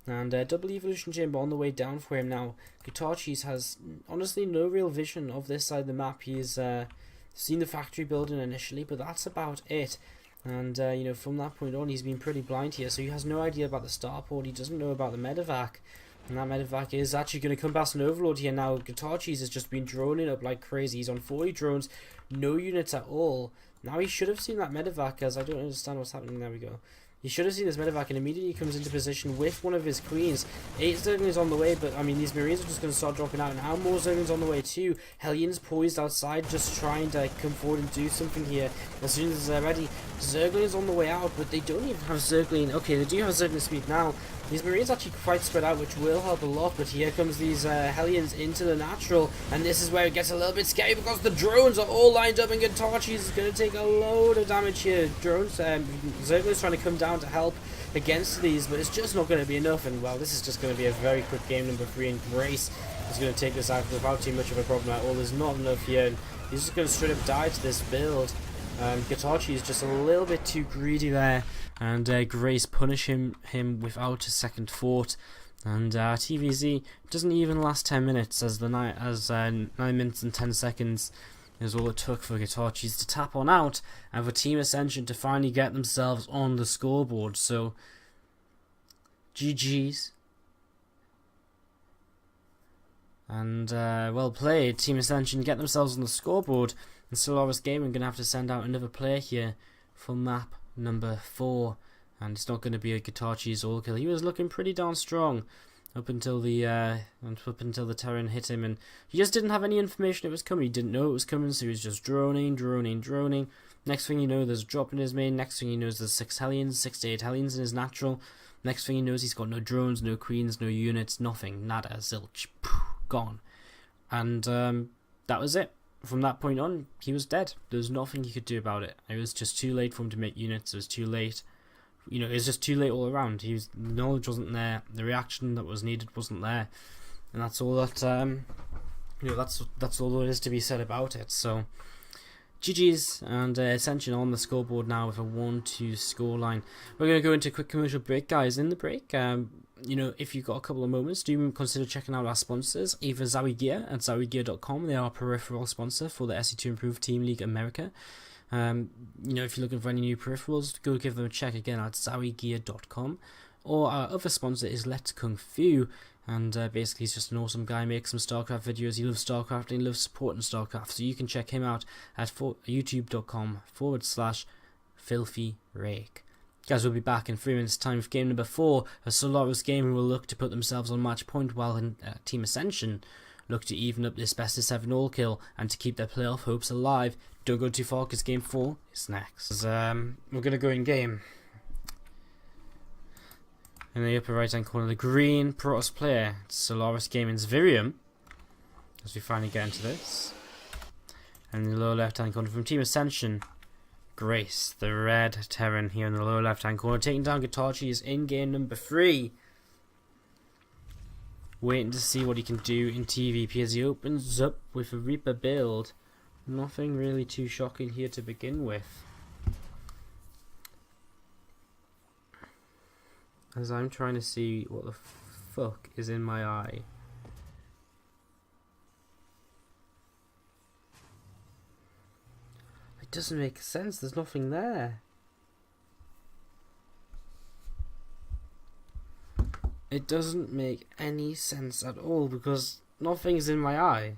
And double evolution chamber on the way down for him now. Guitarchis has honestly no real vision of this side of the map. He's seen the factory building initially, but that's about it. And from that point on, he's been pretty blind here, so he has no idea about the starport. He doesn't know about the medevac, and that medevac is actually going to come past an overload here now. Guitarchis has just been droning up like crazy. He's on 40 drones, no units at all. Now he should have seen that medevac, as I don't understand what's happening. There we go. He should have seen this medevac and immediately comes into position with one of his queens. 8 Zerglings on the way, but I mean these Marines are just going to start dropping out. Now more Zerglings on the way too. Hellions poised outside, just trying to come forward and do something here as soon as they're ready. Zerglings on the way out, but they don't even have Zergling. Okay, they do have Zergling speed now. These Marines actually quite spread out, which will help a lot, but here comes these Hellions into the natural, and this is where it gets a little bit scary because the drones are all lined up, and Guitarchis is going to take a load of damage here. Drones, Zergling's trying to come down to help against these, but it's just not going to be enough, and well, this is just going to be a very quick game. Number 3, and Grace is going to take this out without too much of a problem at all. There's not enough here, and he's just going to straight up die to this build. Guitarchi is just a little bit too greedy there, and Grace punish him without a second thought. And TVZ doesn't even last 10 minutes, as 9 minutes and 10 seconds is all it took for Guitarchis to tap on out, and for Team Ascension to finally get themselves on the scoreboard. So, GG's. And well played, Team Ascension get themselves on the scoreboard. And Solaris Gaming going to have to send out another player here for map number 4, and it's not going to be a Guitarchi's all kill. He was looking pretty darn strong up until the Terran hit him, and he just didn't have any information it was coming. He didn't know it was coming, so he was just droning. Next thing you know, there's a drop in his main. Next thing he knows, there's 6 to 8 Hellions in his natural. Next thing he knows, he's got no drones, no queens, no units, nothing, nada, zilch, gone. And that was it. From that point on, he was dead. There was nothing he could do about it. It was just too late for him to make units. It was too late. It was just too late all around. The knowledge wasn't there. The reaction that was needed wasn't there. And that's all that, that's all there is to be said about it. So, GG's, and Ascension on the scoreboard now with a 1-2 scoreline. We're going to go into a quick commercial break, guys. In the break, if you've got a couple of moments, do consider checking out our sponsors, either Zowie Gear at ZowieGear.com. They are a peripheral sponsor for the SC2 Improved Team League America. You know, if you're looking for any new peripherals, go give them a check again at zowigear.com. Or our other sponsor is Let's Kung Fu, and basically he's just an awesome guy, makes some StarCraft videos. He loves StarCraft and he loves supporting StarCraft, so you can check him out at youtube.com/filthyrake. Guys, we'll be back in 3 minutes time with game number 4, a Solaris game who will look to put themselves on match point, while in Team Ascension look to even up this best of 7 all kill and to keep their playoff hopes alive. Don't go too far because game 4 is next. We're going to go in game. In the upper right hand corner, the green Protoss player, it's Solaris Gaming's Virium, as we finally get into this. And in the lower left hand corner from Team Ascension, Grace, the red Terran, here in the lower left hand corner, taking down Gitachi, is in game number 3. Waiting to see what he can do in TVP as he opens up with a Reaper build. Nothing really too shocking here to begin with, as I'm trying to see what the fuck is in my eye. It doesn't make sense, there's nothing there. It doesn't make any sense at all because nothing's in my eye.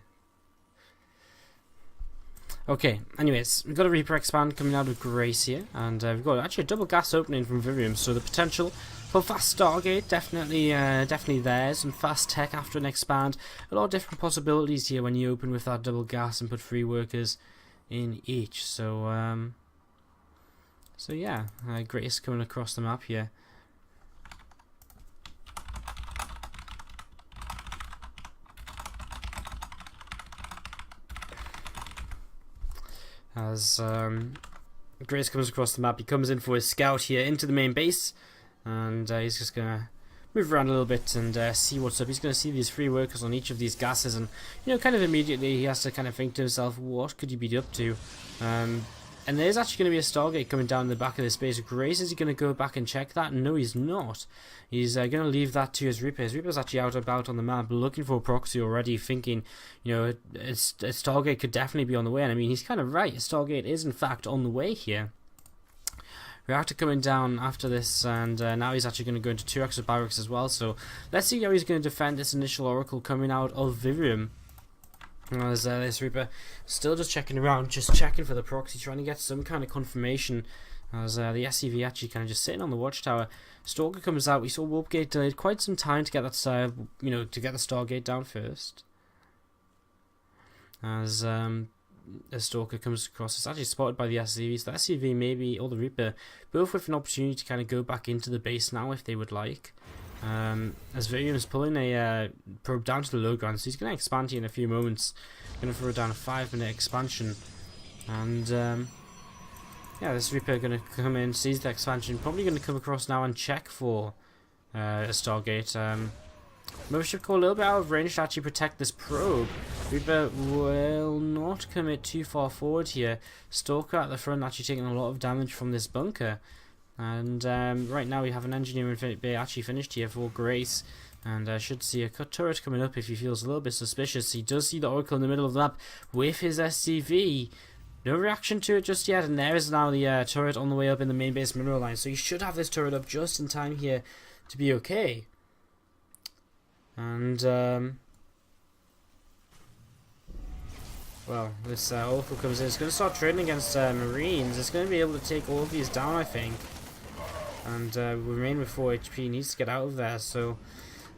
Okay, anyways, we've got a Reaper expand coming out of Grace here, and we've got actually a double gas opening from Virium, so the potential for fast Stargate definitely there. Some fast tech after an expand. A lot of different possibilities here when you open with that double gas and put 3 workers in each. So yeah, Grace coming across the map here. As Grace comes across the map, he comes in for his scout here into the main base, and he's just gonna move around a little bit and see what's up. He's gonna see these 3 workers on each of these gases, and you know, kind of immediately he has to kind of think to himself, what could you be up to? And there's actually going to be a Stargate coming down the back of this base. Grace, is he going to go back and check that? No, he's not. He's going to leave that to his Reaper. His Reaper's actually out about on the map, looking for a proxy already, thinking, you know, a Stargate could definitely be on the way. And I mean, he's kind of right. A Stargate is, in fact, on the way here. Reactor coming down after this, and now he's actually going to go into 2 extra barracks as well. So let's see how he's going to defend this initial Oracle coming out of Virium. As this Reaper still just checking around, just checking for the proxy, trying to get some kind of confirmation. As the SCV actually kind of just sitting on the watchtower. Stalker comes out. We saw Warpgate delayed quite some time to get that, you know, to get the Stargate down first. As a Stalker comes across, it's actually spotted by the SCV. So the SCV maybe, or the Reaper, both with an opportunity to kind of go back into the base now if they would like. As Virium is pulling a probe down to the low ground, so he's going to expand here in a few moments. Going to throw down a 5-minute expansion, and yeah, this Reaper going to come in, seize the expansion, probably going to come across now and check for a Stargate. Mothership Core a little bit out of range to actually protect this probe. Reaper will not commit too far forward here. Stalker at the front actually taking a lot of damage from this bunker. And right now we have an engineering bay actually finished here for Grace, and should see a cut turret coming up if he feels a little bit suspicious. He does see the Oracle in the middle of the map with his SCV. No reaction to it just yet, and there is now the turret on the way up in the main base mineral line, so he should have this turret up just in time here to be okay. And well, this Oracle comes in. It's going to start trading against Marines. It's going to be able to take all of these down, I think. And remain with 4 HP. He needs to get out of there. So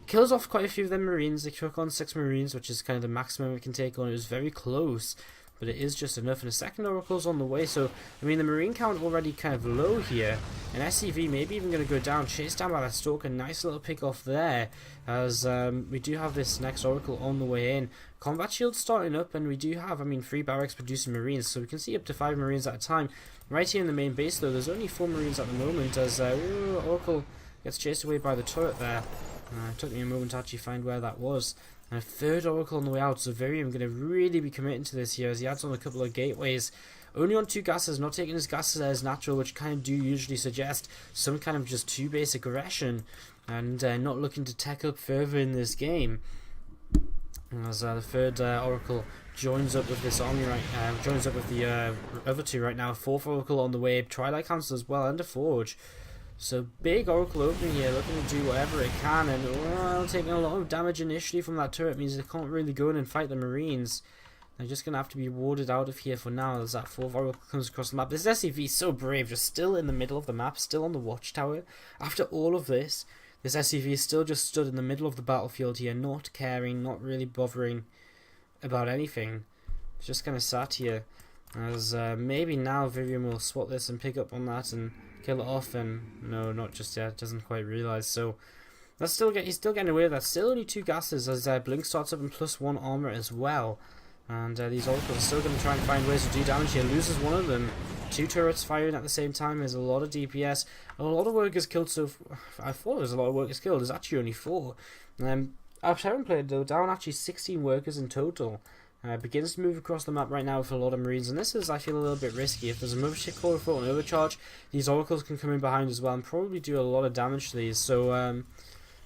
kills off quite a few of them Marines. They took on 6 Marines, which is kind of the maximum it can take on. It was very close, but it is just enough. And a second Oracle's on the way. So I mean, the Marine count already kind of low here. And SCV maybe even going to go down, chased down by that Stalker. Nice little pick off there, as we do have this next Oracle on the way in. Combat shield starting up, and we do have, I mean, 3 barracks producing Marines, so we can see up to 5 Marines at a time. Right here in the main base, though, there's only 4 Marines at the moment, as Oracle gets chased away by the turret there. It took me a moment to actually find where that was. And a 3rd Oracle on the way out, so Virium going to really be committing to this here, as he adds on a couple of gateways. Only on 2 gases, not taking his gases as natural, which kind of do usually suggest some kind of just 2 base aggression, and not looking to tech up further in this game. As the 3rd Oracle joins up with this army joins up with the other two right now. 4th Oracle on the way, Twilight Council as well, and a Forge. So big Oracle opening here, looking to do whatever it can, and well, taking a lot of damage initially from that turret means they can't really go in and fight the Marines. They're just going to have to be warded out of here for now as that 4th Oracle comes across the map. This SCV is so brave, just still in the middle of the map, still on the watchtower. After all of this, this SCV is still just stood in the middle of the battlefield here, not caring, not really bothering about anything. It's just kind of sat here. As maybe now Vivian will swap this and pick up on that and kill it off, and no, not just yet, doesn't quite realise. So that's he's still getting away with that. Still only 2 gases as Blink starts up and +1 armor as well. And these Oracles are still going to try and find ways to do damage here. Loses one of them. 2 turrets firing at the same time. There's a lot of DPS. A lot of workers killed. So I thought there was a lot of workers killed. There's actually only 4. Our Terran player though down actually 16 workers in total. Begins to move across the map right now with a lot of Marines, and this is, I feel, a little bit risky. If there's a mothership core for an overcharge, these Oracles can come in behind as well and probably do a lot of damage to these. So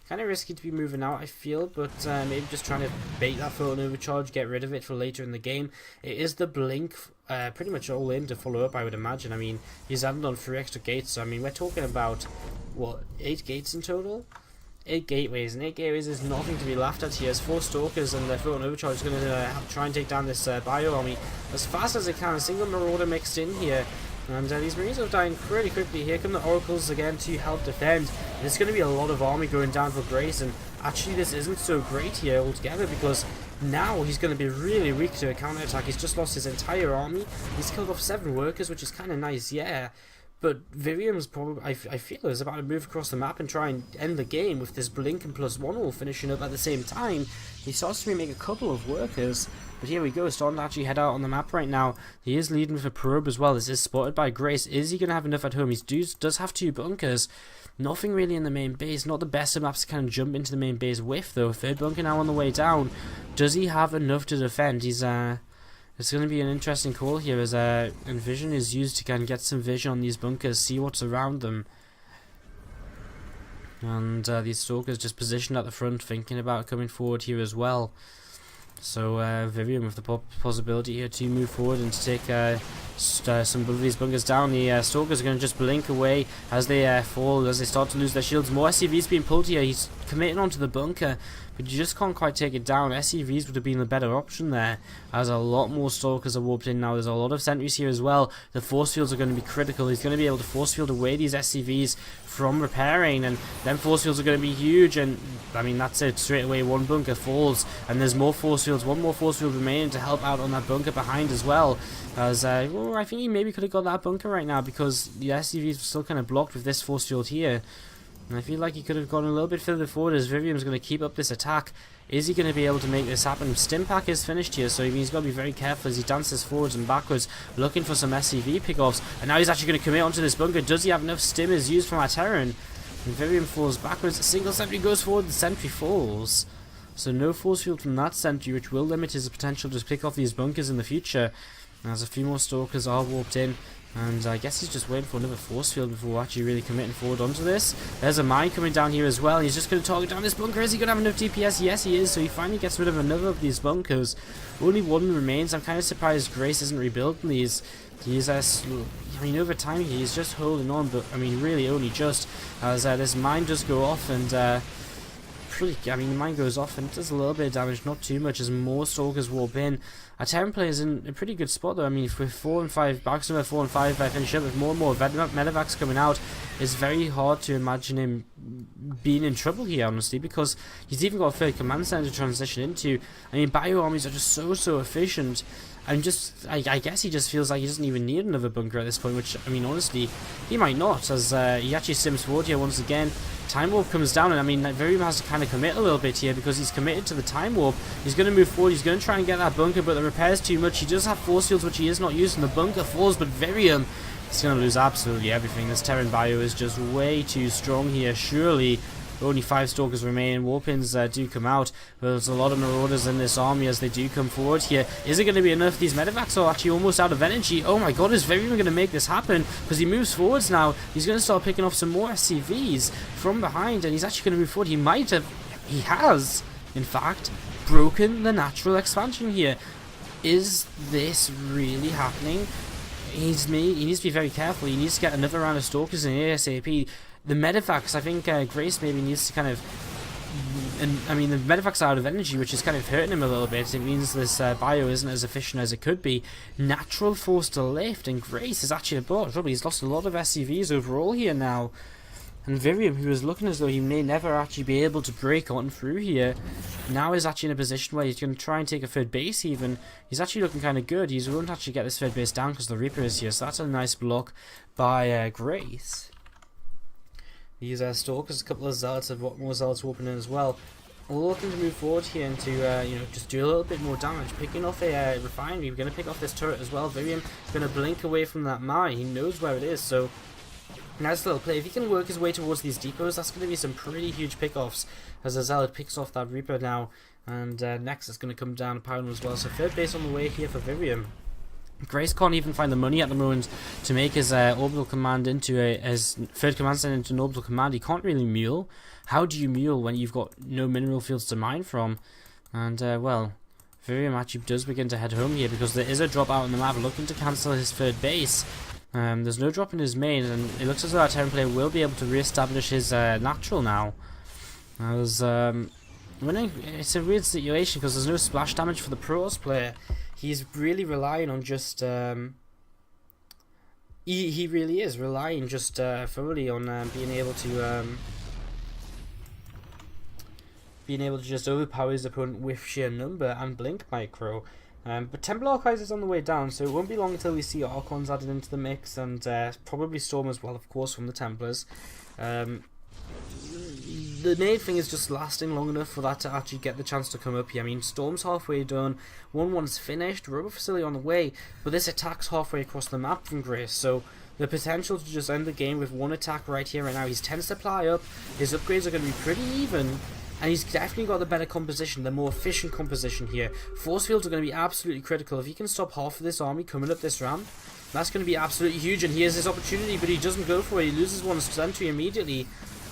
kind of risky to be moving out, I feel, but maybe just trying to bait that photon overcharge, get rid of it for later in the game. It is the Blink pretty much all in to follow up, I would imagine. I mean, he's added on 3 extra gates, so I mean, we're talking about, what, 8 gates in total? 8 gateways, and 8 gateways is nothing to be laughed at here. As 4 Stalkers and their photon overcharge is going to try and take down this Bio army as fast as they can. A single Marauder mixed in here. And these Marines are dying pretty quickly. Here come the Oracles again to help defend. There's going to be a lot of army going down for Grace, and actually this isn't so great here altogether because now he's going to be really weak to a counterattack. He's just lost his entire army. He's killed off 7 workers, which is kind of nice, yeah. But Vivian's probably, I feel, is about to move across the map and try and end the game with this Blink and +1 all finishing up at the same time. He starts to make a couple of workers, but here we go, starting to actually head out on the map right now. He is leading with a probe as well. This is spotted by Grace. Is he going to have enough at home? He does have 2 bunkers. Nothing really in the main base. Not the best of maps to kind of jump into the main base with, though. 3rd bunker now on the way down. Does he have enough to defend? He's It's going to be an interesting call here as Envision is used to kind of get some vision on these bunkers, see what's around them. And these Stalkers just positioned at the front, thinking about coming forward here as well. So Vivian with the possibility here to move forward and to take some of these bunkers down. The Stalkers are going to just blink away as they fall, as they start to lose their shields. More SCVs being pulled here. He's committing onto the bunker, but you just can't quite take it down. SCVs would have been the better option there, as a lot more Stalkers are warped in now. There's a lot of sentries here as well. The force fields are going to be critical. He's going to be able to force field away these SCVs from repairing, and then force fields are going to be huge, and I mean that's it, straight away 1 bunker falls, and there's more force fields, 1 more force field remaining to help out on that bunker behind as well. As well, I think he maybe could have got that bunker right now because the SCVs were still kind of blocked with this force field here. And I feel like he could have gone a little bit further forward as Vivian's going to keep up this attack. Is he going to be able to make this happen? Stimpack is finished here, so he's got to be very careful as he dances forwards and backwards, looking for some SCV pickoffs. And now he's actually going to commit onto this bunker. Does he have enough stimmers used from our Terran? And Vivian falls backwards. A single sentry goes forward, the sentry falls. So no force field from that sentry, which will limit his potential to pick off these bunkers in the future. As a few more Stalkers are warped in. And I guess he's just waiting for another force field before actually really committing forward onto this. There's a mine coming down here as well. He's just going to target down this bunker. Is he going to have enough DPS? Yes, he is. So he finally gets rid of another of these bunkers. Only 1 remains. I'm kind of surprised Grace isn't rebuilding these. He's, I mean, over time he's just holding on, but I mean, really only just. As this mine does go off and... I mean, the mine goes off and it does a little bit of damage, not too much, as more Stalkers warp in. Our Terran player is in a pretty good spot though. I mean, with 4 and 5, Barks number 4 and 5 finish up with more and more medevacs coming out, it's very hard to imagine him being in trouble here, honestly, because he's even got a 3rd command center to transition into. I mean, bio armies are just so efficient. And just, I guess he just feels like he doesn't even need another bunker at this point, which, I mean, honestly, he might not, as he actually sims forward here once again. Time Warp comes down, and I mean, Virium has to kind of commit a little bit here, because he's committed to the Time Warp. He's going to move forward, he's going to try and get that bunker, but the repair's too much. He does have force fields, which he is not using. The bunker falls, but Virium is going to lose absolutely everything. This Terran bio is just way too strong here, surely. Only 5 Stalkers remain. Warpins do come out. There's a lot of Marauders in this army as they do come forward here. Is it going to be enough? These medevacs are actually almost out of energy. Oh my god, is Virium going to make this happen? Because he moves forwards now. He's going to start picking off some more SCVs from behind, and he's actually going to move forward. He might have, he has, in fact, broken the natural expansion here. Is this really happening? He needs to be very careful. He needs to get another round of Stalkers in ASAP. The Medivacs, I think Grace maybe needs to kind of... And I mean, the Medivac's out of energy, which is kind of hurting him a little bit. It means this bio isn't as efficient as it could be. Natural force to lift, and Grace is actually a bot trouble. He's lost a lot of SCVs overall here now. And Virium, who was looking as though he may never actually be able to break on through here, now is actually in a position where he's going to try and take a third base even. He's actually looking kind of good. He won't actually get this third base down because the Reaper is here, so that's a nice block by Grace. These Stalkers, a couple of Zealots, have got more Zealots open in as well. We're looking to move forward here and to, you know, just do a little bit more damage. Picking off a refinery, we're going to pick off this turret as well. Virium is going to blink away from that mine. He knows where it is, so... Nice little play. If he can work his way towards these depots, that's going to be some pretty huge pickoffs as the Zealot picks off that Reaper now. And next it's going to come down to Pound as well. So third base on the way here for Virium. Grace can't even find the money at the moment to make his orbital command into his third command center into an orbital command. He can't really mule. How do you mule when you've got no mineral fields to mine from? And well, Virium actually does begin to head home here because there is a drop out on the map looking to cancel his third base. There's no drop in his main, and it looks as though our Terran player will be able to re-establish his natural now. As it's a weird situation because there's no splash damage for the Protoss player. He's really relying on just he really is relying just thoroughly on being able to just overpower his opponent with sheer number and blink micro. But Templar Archives is on the way down, so it won't be long until we see Archons added into the mix, and probably Storm as well, of course, from the Templars. The main thing is just lasting long enough for that to actually get the chance to come up here. I mean, Storm's halfway done, 1-1's finished, Robo Facility on the way, but this attack's halfway across the map from Grace, so the potential to just end the game with one attack right here, right now. He's 10 supply up, his upgrades are going to be pretty even, and he's definitely got the better composition, the more efficient composition here. Force fields are going to be absolutely critical. If he can stop half of this army coming up this ramp, that's going to be absolutely huge, and he has his opportunity, but he doesn't go for it. He loses one sentry immediately.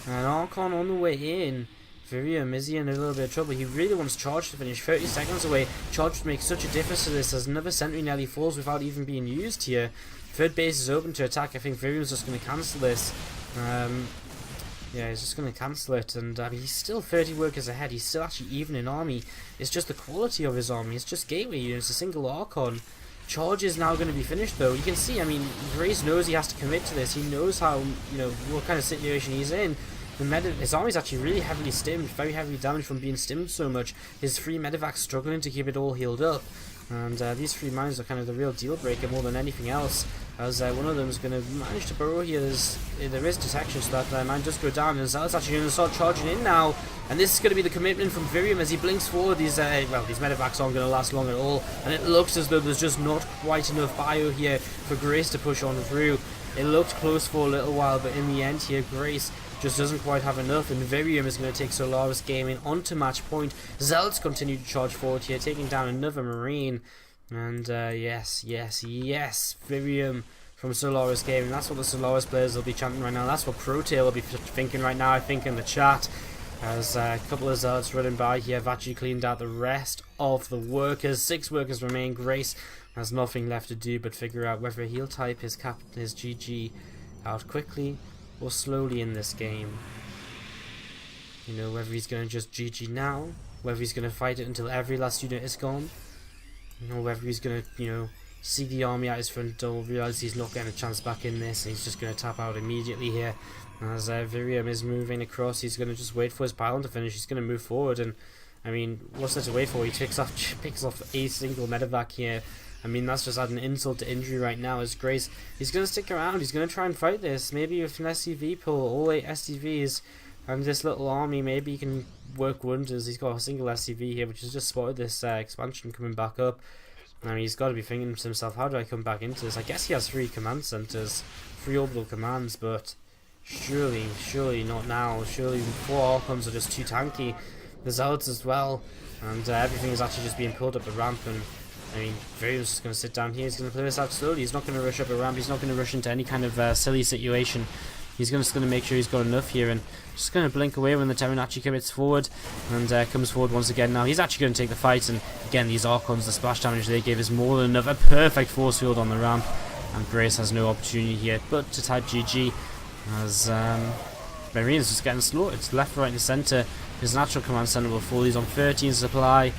And Archon on the way in. Virium, is he in a little bit of trouble? He really wants Charge to finish. 30 seconds away. Charge would make such a difference to this as another sentry nearly falls without even being used here. Third base is open to attack. I think Virium's just going to cancel this. Yeah, he's just going to cancel it. And he's still 30 workers ahead. He's still actually even in army. It's just the quality of his army. It's just gateway units. A single Archon. Charge is now going to be finished though. You can see, I mean, Grace knows he has to commit to this. He knows how, you know, what kind of situation he's in. His army's actually really heavily stimmed, very heavily damaged from being stimmed so much. His 3 medevac's struggling to keep it all healed up. And these 3 mines are kind of the real deal breaker more than anything else. As one of them is going to manage to burrow here. There is detection, so that mine does go down. And Zealot's actually going to start charging in now. And this is going to be the commitment from Virium as he blinks forward. These medevacs aren't going to last long at all. And it looks as though there's just not quite enough bio here for Grace to push on through. It looked close for a little while, but in the end here, Grace just doesn't quite have enough, and Virium is going to take Solaris Gaming onto match point. Zealots continue to charge forward here, taking down another Marine. And yes, Virium from Solaris Gaming. That's what the Solaris players will be chanting right now. That's what Protail will be thinking right now, I think, in the chat. As a couple of Zealots running by here have actually cleaned out the rest of the workers. 6 workers remain. Grace has nothing left to do but figure out whether he'll type his GG out quickly or slowly in this game. You know, whether he's going to just GG now, whether he's going to fight it until every last unit is gone, or whether he's going to, you know, see the army at his front door, realise he's not getting a chance back in this, and he's just going to tap out immediately here. As Virium is moving across, he's going to just wait for his pylon to finish. He's going to move forward, and I mean, what's there to wait for? He picks off a single medevac here. I mean, that's just adding insult to injury right now. As Grace, he's going to stick around. He's going to try and fight this. Maybe with an SCV pull, all 8 SCVs, and this little army, maybe he can work wonders. He's got a single SCV here, which has just spotted this expansion coming back up. I mean, he's got to be thinking to himself, how do I come back into this? I guess he has 3 command centers, 3 orbital commands, but surely not now. Surely 4 Archons are just too tanky. The Zealots as well, and everything is actually just being pulled up the ramp. And I mean, Virium's just going to sit down here. He's going to play this out slowly. He's not going to rush up a ramp. He's not going to rush into any kind of silly situation. he's just going to make sure he's got enough here, and just going to blink away when the Terran actually commits forward, and comes forward once again. Now he's actually going to take the fight, and again these Archons, the splash damage they give is more than enough. A perfect force field on the ramp, and Grace has no opportunity here but to type GG, as Marine's just getting slaughtered. It's left, right and centre. His natural command centre will fall. He's on 13 supply,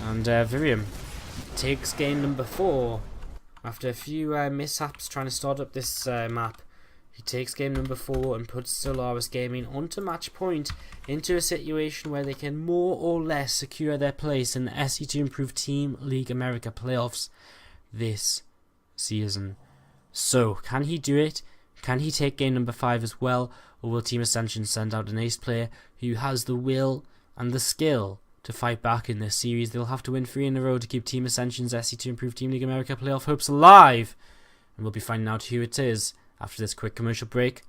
and Virium takes game number 4. After a few mishaps trying to start up this map, he takes game number 4 and puts Solaris Gaming onto match point, into a situation where they can more or less secure their place in the SC2 Improved Team League America playoffs this season. So, can he do it? Can he take game number 5 as well? Or will Team Ascension send out an ace player who has the will and the skill to fight back in this series? They'll have to win 3 in a row to keep Team Ascension's SC2 Improved Team League America playoff hopes alive. And we'll be finding out who it is after this quick commercial break.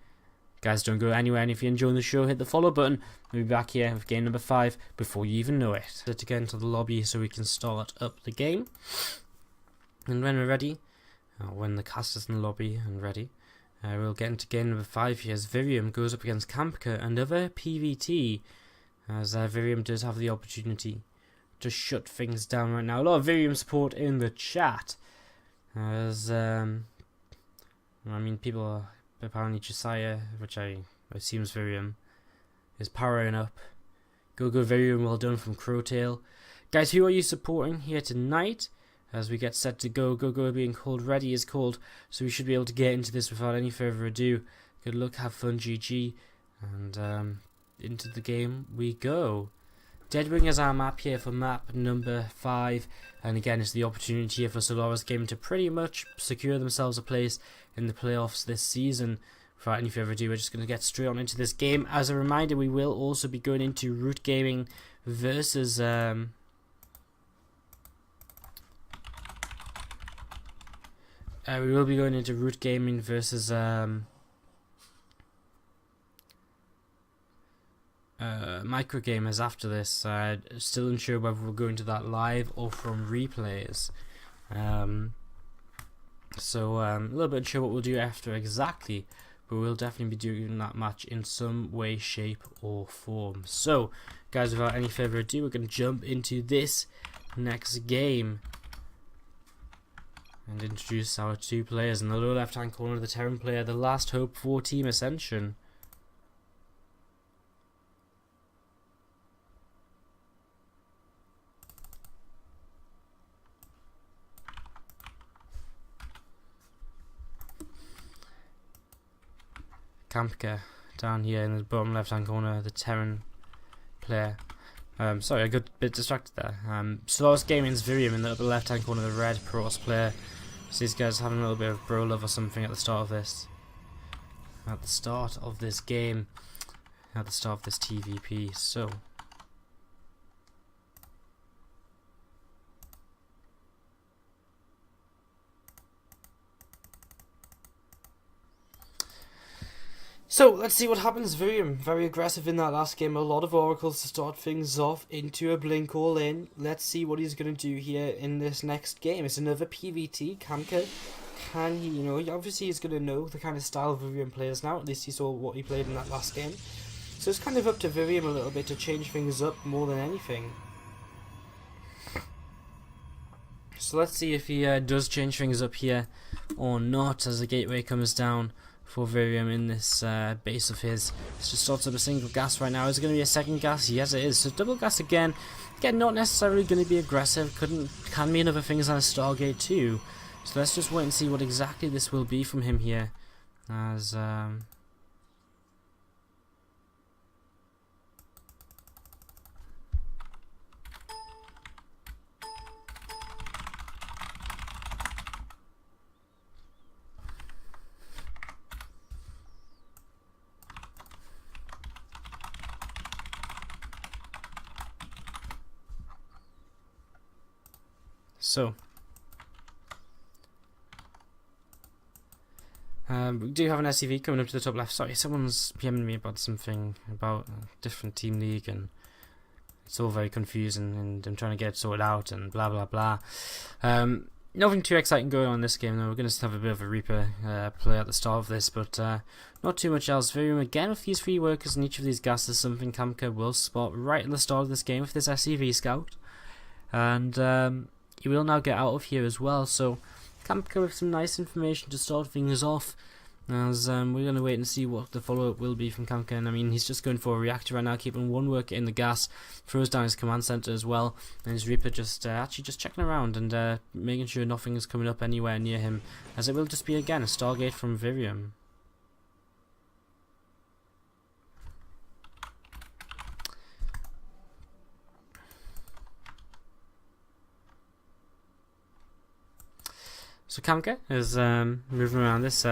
Guys, don't go anywhere, and if you're enjoying the show, hit the follow button. We'll be back here with game number 5 before you even know it. Let's get into the lobby so we can start up the game. And when we're ready, when the cast is in the lobby and ready, we'll get into game number 5 here as Virium goes up against Kamka, another PvT, as Virium does have the opportunity to shut things down right now. A lot of Virium support in the chat, as I mean, people are apparently Josiah, which I assume is Virium, is powering up. Go Virium, well done from Crowtail. Guys, who are you supporting here tonight? As we get set to go, being called, ready is called, so we should be able to get into this without any further ado. Good luck, have fun, GG, and into the game we go. Deadwing is our map here for map number 5, and again it's the opportunity here for Solaris Gaming to pretty much secure themselves a place in the playoffs this season. Without any further ado, we're just going to get straight on into this game. As a reminder, we will also be going into Root Gaming versus we will be going into Root Gaming versus Microgamers after this. Still unsure whether we're going to that live or from replays. So a little bit unsure what we'll do after exactly, but we'll definitely be doing that match in some way, shape or form. So guys, without any further ado, we're going to jump into this next game and introduce our 2 players. In the lower left hand corner, the Terran player, the last hope for Team Ascension. Kamka down here in the bottom left hand corner, the Terran player. Sorry, I got a bit distracted there. Solaris Gaming's Virium in the upper left hand corner, the red Protoss player. So these guys having a little bit of bro love or something at the start of this. At the start of this game. At the start of this TVP. So let's see what happens. Virium, very aggressive in that last game. A lot of oracles to start things off into a blink all in. Let's see what he's going to do here in this next game. It's another PvT. Kamka, can he, obviously he's going to know the kind of style Virium plays now. At least he saw what he played in that last game. So it's kind of up to Virium a little bit to change things up more than anything. So let's see if he does change things up here or not as the gateway comes down for Virium in this base of his. It's just starts up a single gas right now. Is it going to be a second gas? Yes, it is. So double gas again. Again, not necessarily going to be aggressive. Can be another things on a Stargate too. So let's just wait and see what exactly this will be from him here. As So, we do have an SCV coming up to the top left. Sorry, someone's PMing me about something about a different team league, and it's all very confusing, and I'm trying to get it sorted out, and blah blah blah. Nothing too exciting going on in this game though. We're going to have a bit of a Reaper play at the start of this, but not too much else. Virium again with these 3 workers in each of these gases, something Kamka will spot right at the start of this game with this SCV scout. And he will now get out of here as well, so Kamka with some nice information to start things off. As we're going to wait and see what the follow-up will be from Kamka. And I mean, he's just going for a reactor right now, keeping 1 worker in the gas, throws down his command center as well, and his Reaper just actually just checking around and making sure nothing is coming up anywhere near him, as it will just be again a Stargate from Virium. So Kamka is moving around this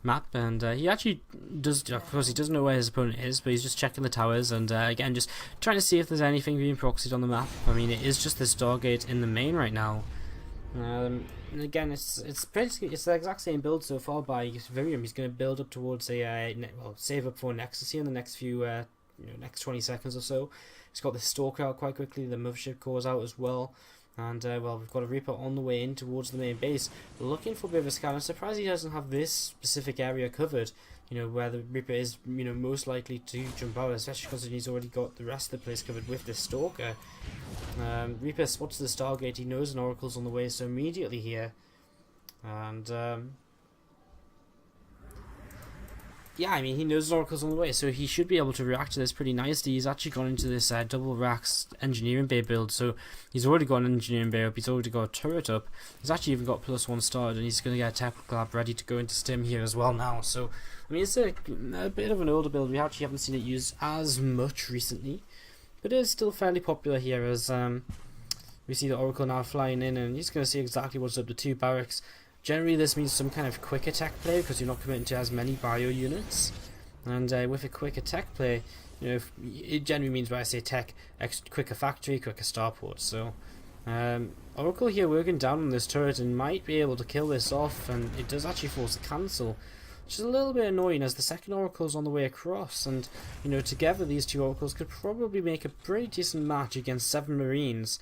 map, and he actually does, of course he doesn't know where his opponent is, but he's just checking the towers and again just trying to see if there's anything being proxied on the map. I mean, it is just the Stargate in the main right now, and again it's basically the exact same build so far by Virium. He's going to build up towards a well, save up for Nexus here in the next few next 20 seconds or so. He's got the Stalker out quite quickly, the Mothership Core's out as well. And, well, we've got a Reaper on the way in towards the main base, looking for a bit of a scan. I'm surprised he doesn't have this specific area covered, where the Reaper is, most likely to jump out, especially because he's already got the rest of the place covered with this Stalker. Reaper spots the Stargate, he knows an Oracle's on the way, so immediately here. And, yeah, I mean, he knows Oracle's on the way, so he should be able to react to this pretty nicely. He's actually gone into this double racks engineering bay build, so he's already got an engineering bay up, he's already got a turret up, he's actually even got +1 started, and he's going to get a technical lab ready to go into stim here as well now. So, I mean, it's a bit of an older build, we actually haven't seen it used as much recently, but it is still fairly popular here as we see the Oracle now flying in, and he's going to see exactly what's up to 2 barracks. Generally this means some kind of quick attack play because you're not committing to as many bio units, and with a quick attack play, it generally means when I say tech, quicker factory, quicker starport. So Oracle here working down on this turret and might be able to kill this off, and it does actually force a cancel, which is a little bit annoying as the second Oracle's on the way across, and together these 2 Oracles could probably make a pretty decent match against 7 Marines.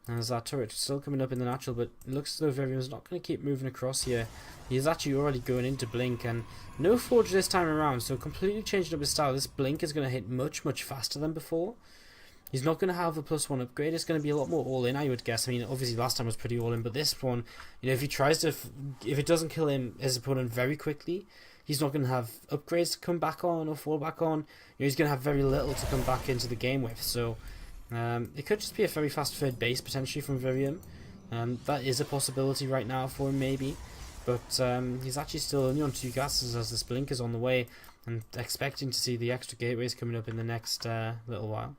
As that turret still coming up in the natural, but it looks as though Virium's not going to keep moving across here. He's actually already going into Blink, and no Forge this time around, so completely changing up his style. This Blink is going to hit much faster than before. He's not going to have a +1 upgrade, it's going to be a lot more all-in, I would guess. I mean, obviously last time was pretty all-in, but this one, if he tries to, if it doesn't kill his opponent very quickly, he's not going to have upgrades to come back on or fall back on. He's going to have very little to come back into the game with, so it could just be a very fast third base potentially from Virium. That is a possibility right now for him maybe, but he's actually still only on 2 gases as this Blink is on the way, and expecting to see the extra gateways coming up in the next little while.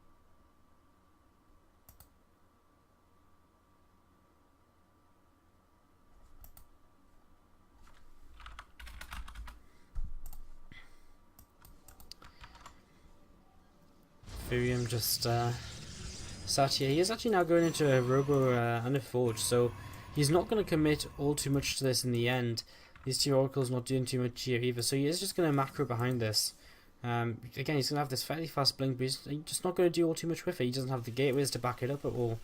Virium just sat here. He is actually now going into a Robo and a Forge, so he's not going to commit all too much to this in the end. These 2 Oracles not doing too much here either, so he is just going to macro behind this. Again, he's going to have this fairly fast Blink, but he's just not going to do all too much with it. He doesn't have the gateways to back it up at all,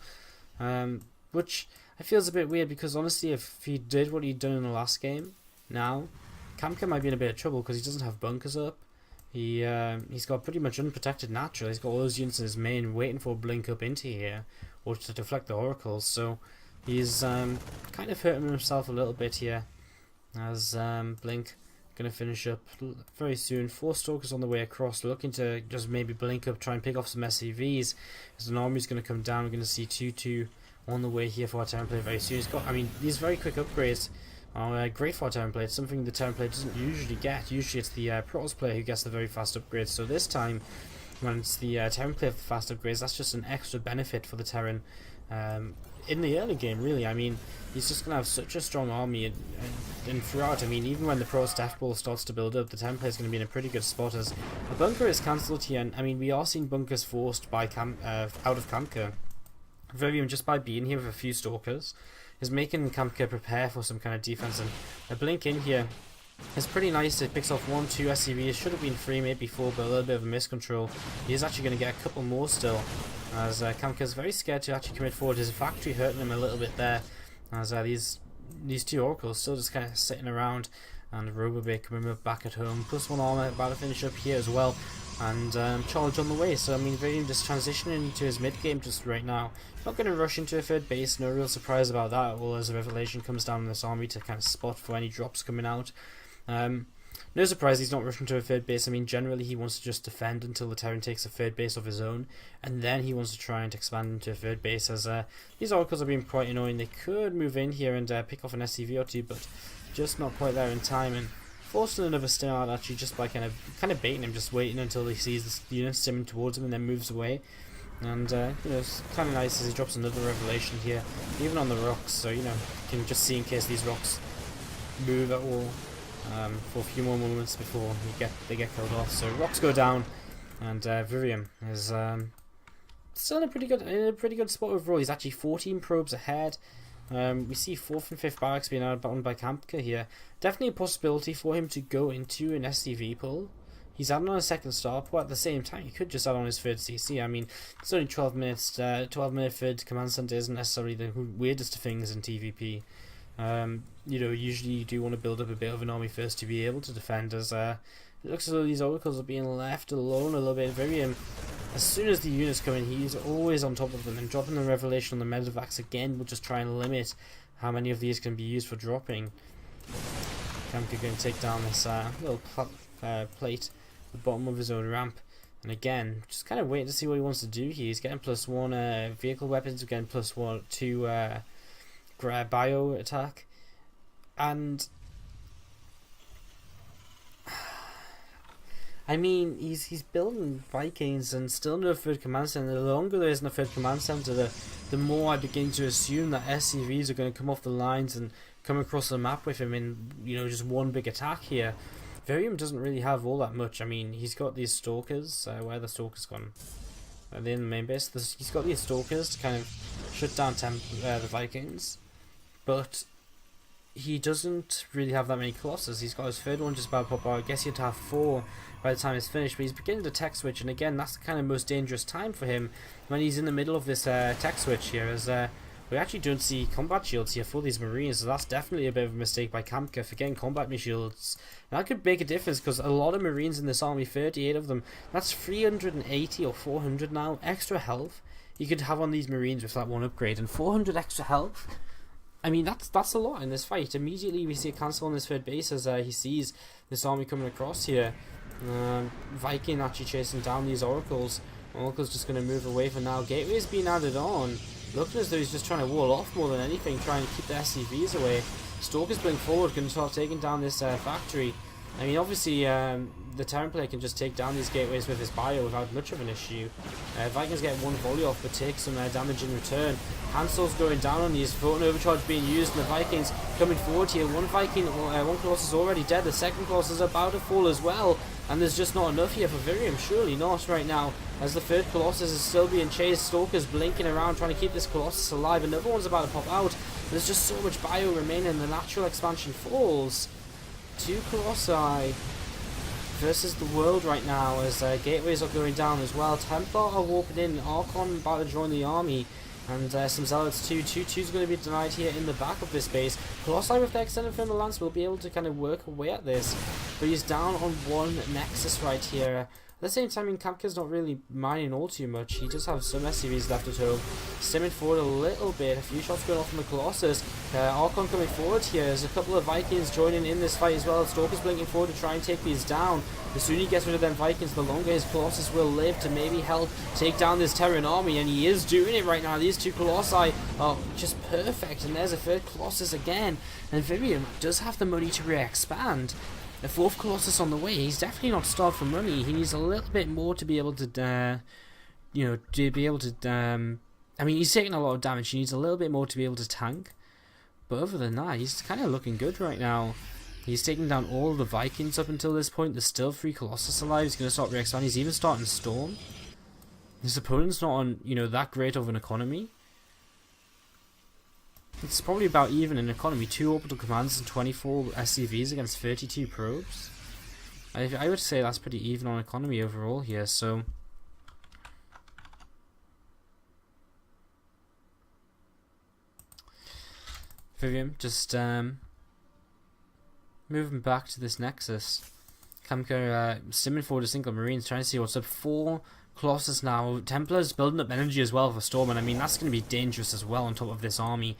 which I feel is a bit weird, because honestly if he did what he'd done in the last game, now Kamka might be in a bit of trouble because he doesn't have bunkers up. He's got pretty much unprotected natural. He's got all those units in his main waiting for a Blink up into here or to deflect the Oracles, so he's kind of hurting himself a little bit here as Blink going to finish up very soon. 4 Stalkers on the way across, looking to just maybe Blink up, try and pick off some SCVs as an army's going to come down. We're going to see 2-2 on the way here for our template very soon. He's got, I mean, these very quick upgrades are great for our template, something the template doesn't usually get. Usually it's the Protoss player who gets the very fast upgrades, so this time when it's the template of the fast upgrades, that's just an extra benefit for the Terran in the early game really. I mean, he's just going to have such a strong army, and throughout, I mean, even when the Protoss Death Ball starts to build up, the template is going to be in a pretty good spot as a bunker is cancelled here, and I mean, we are seeing bunkers forced by out of Kamka. Virium, just by being here with a few Stalkers, is making Kamka prepare for some kind of defense, and a Blink in here is pretty nice. It picks off 1-2 SCVs. It should have been 3, maybe 4, but a little bit of a miscontrol. He is actually going to get a couple more still, as Kamka is very scared to actually commit forward. His factory hurting him a little bit there, as these two oracles still just kind of sitting around, and Robobay coming back at home, +1 armor, about to finish up here as well, and charge on the way. So I mean, Viridian just transitioning into his mid game just right now. Not going to rush into a third base, no real surprise about that, all as a revelation comes down in this army to kind of spot for any drops coming out. No surprise he's not rushing to a third base. I mean, generally he wants to just defend until the Terran takes a third base of his own, and then he wants to try and expand into a third base, as these oracles are being quite annoying. They could move in here and pick off an SCV or two, but just not quite there in time, and forcing another stim out actually just by kind of baiting him, just waiting until he sees the unit stimming towards him and then moves away. And you know, it's kind of nice as he drops another revelation here, even on the rocks, so you know, you can just see in case these rocks move at all for a few more moments before they get killed off. So rocks go down, and Viridian is still in a pretty good spot overall. He's actually 14 probes ahead. We see 4th and 5th barracks being outbound by Kamka here. Definitely a possibility for him to go into an SCV pull. He's adding on a second star port. At the same time, he could just add on his third CC. I mean, it's only 12 minutes. 12-minute third command center isn't necessarily the weirdest of things in TVP. You know, usually you do want to build up a bit of an army first to be able to defend, as it looks as though these oracles are being left alone a little bit. As soon as the units come in, he's always on top of them, and dropping the revelation on the medevacs again will just try and limit how many of these can be used for dropping. Kamka going to take down this little plate at the bottom of his own ramp, and again just kind of waiting to see what he wants to do here. He's getting +1 vehicle weapons, again +2 bio attack, and I mean, he's building Vikings and still no third command center. The longer there isn't a third command center, the more I begin to assume that SCVs are going to come off the lines and come across the map with him in, you know, just one big attack here. Viridian doesn't really have all that much. I mean, he's got these stalkers. Where are the stalkers gone? They're in the main base. He's got these stalkers to kind of shut down the Vikings, but he doesn't really have that many Colossus. He's got his third one just about to pop out. I guess he'd have 4 by the time it's finished, but he's beginning to tech switch, and again, that's the kind of most dangerous time for him, when he's in the middle of this tech switch here, as we actually don't see combat shields here for these Marines, so that's definitely a bit of a mistake by Kamka for getting combat shields. And that could make a difference, because a lot of Marines in this army, 38 of them, that's 380 or 400 now, extra health you could have on these Marines with that one upgrade, and 400 extra health. I mean, that's a lot in this fight. Immediately we see a cancel on this third base as he sees this army coming across here. Viking actually chasing down these oracles. Oracle's just going to move away for now. Gateway's being added on. Looking as though he's just trying to wall off more than anything, trying to keep the SCVs away. Stalker's playing forward, going to start taking down this factory. I mean, obviously, the Terran player can just take down these gateways with his bio without much of an issue. Vikings get one volley off, but take some damage in return. Hansel's going down on these, Photon Overcharge being used, and the Vikings coming forward here. One Colossus is already dead, the second Colossus is about to fall as well, and there's just not enough here for Viridian, surely not right now, as the third Colossus is still being chased. Stalker's blinking around, trying to keep this Colossus alive. Another one's about to pop out. There's just so much bio remaining, the natural expansion falls. 2 Colossi versus the world right now, as gateways are going down as well. Templar are walking in, Archon about to join the army, and some Zealots too. 2-2's going to be denied here in the back of this base. Colossi with their extended thermal lance will be able to kind of work away at this, but he's down on 1 Nexus right here. At the same time, Kamka's not really mining all too much. He does have some SCVs left at home. Stimming forward a little bit. A few shots going off from the Colossus. Archon coming forward here. There's a couple of Vikings joining in this fight as well. Stalker's blinking forward to try and take these down. The sooner he gets rid of them Vikings, the longer his Colossus will live to maybe help take down this Terran army. And he is doing it right now. These 2 Colossi are just perfect. And there's a third Colossus again. And Viridian does have the money to re-expand. The 4th Colossus on the way. He's definitely not starved for money. He needs a little bit more to be able to, you know, to be able to, I mean, he's taking a lot of damage. He needs a little bit more to be able to tank. But other than that, he's kind of looking good right now. He's taking down all the Vikings up until this point. There's still 3 Colossus alive. He's going to start re-expanding. He's even starting Storm. His opponent's not on, you know, that great of an economy. It's probably about even in economy. 2 orbital commands and 24 SCVs against 32 probes. I would say that's pretty even on economy overall here, so... Virium just moving back to this Nexus. Kamka stimming forward a single Marines, trying to see what's up. 4 Colossus now. Templars building up energy as well for Storm, and I mean that's going to be dangerous as well on top of this army.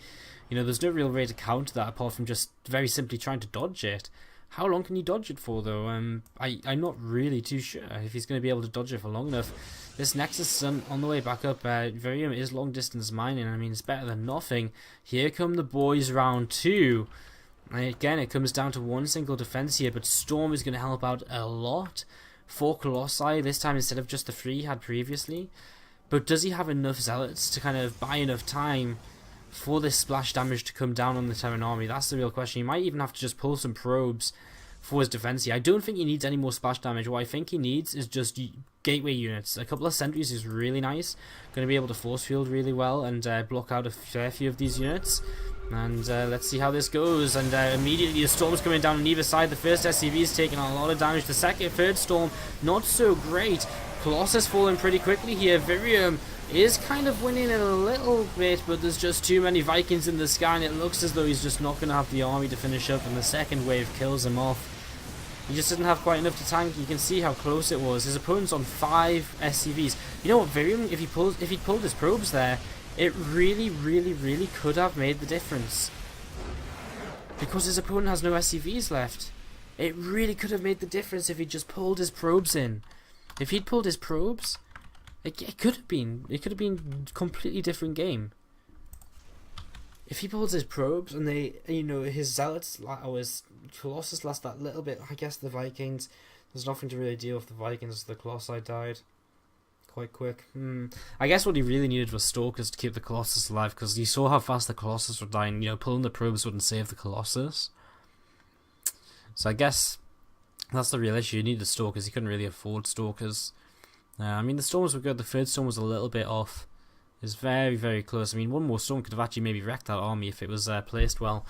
You know, there's no real way to counter that apart from just very simply trying to dodge it. How long can you dodge it for though? I'm not really too sure if he's going to be able to dodge it for long enough. This Nexus on the way back up. Virium is long distance mining. I mean, it's better than nothing. Here come the boys, round 2. And again, it comes down to one single defense here, but Storm is going to help out a lot. 4 Colossi this time instead of just the 3 he had previously. But does he have enough Zealots to kind of buy enough time for this splash damage to come down on the Terran army? That's the real question. He might even have to just pull some probes for his defense here. I don't think he needs any more splash damage. What I think he needs is just gateway units. A couple of sentries is really nice. Going to be able to force field really well and block out a fair few of these units. And let's see how this goes. And immediately the Storm's coming down on either side. The first SCV is taking a lot of damage. The third Storm, not so great. Colossus falling pretty quickly here. Virium is kind of winning a little bit, but there's just too many Vikings in the sky, and it looks as though he's just not going to have the army to finish up, and the second wave kills him off. He just didn't have quite enough to tank. You can see how close it was. His opponent's on 5 SCVs. You know what, Virium, if he pulled his probes there, it really could have made the difference. Because his opponent has no SCVs left. It really could have made the difference if he just pulled his probes in. If he'd pulled his probes, it could have been a completely different game. If he pulls his probes and his Zealots or his Colossus last that little bit, I guess the Vikings, there's nothing to really deal with the Vikings. The Colossi died quite quick. I guess what he really needed was Stalkers to keep the Colossus alive, because you saw how fast the Colossus were dying. You know, pulling the probes wouldn't save the Colossus. So I guess that's the real issue. You needed Stalkers. He couldn't really afford Stalkers. I mean, the Storms were good. The third Storm was a little bit off. It was very close. I mean, one more Storm could have actually maybe wrecked that army if it was placed well.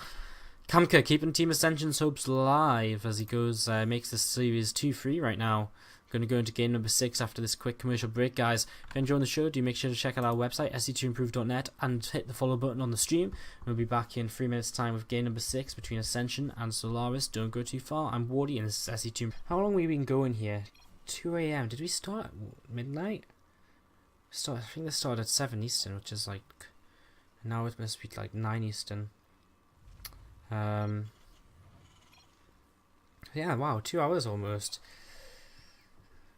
Kamka keeping Team Ascension's hopes alive as he goes, makes this series 2-3 right now. Going to go into game number 6 after this quick commercial break, guys. If you're enjoying the show, do make sure to check out our website, sc2improve.net, and hit the follow button on the stream. We'll be back in 3 minutes' time with game number 6 between Ascension and Solaris. Don't go too far. I'm Wardy, and this is SC2. How long have we been going here? 2 AM. Did we start at midnight? I think they started at 7 Eastern, which is like... Now it must be like 9 Eastern. Yeah, wow, 2 hours almost.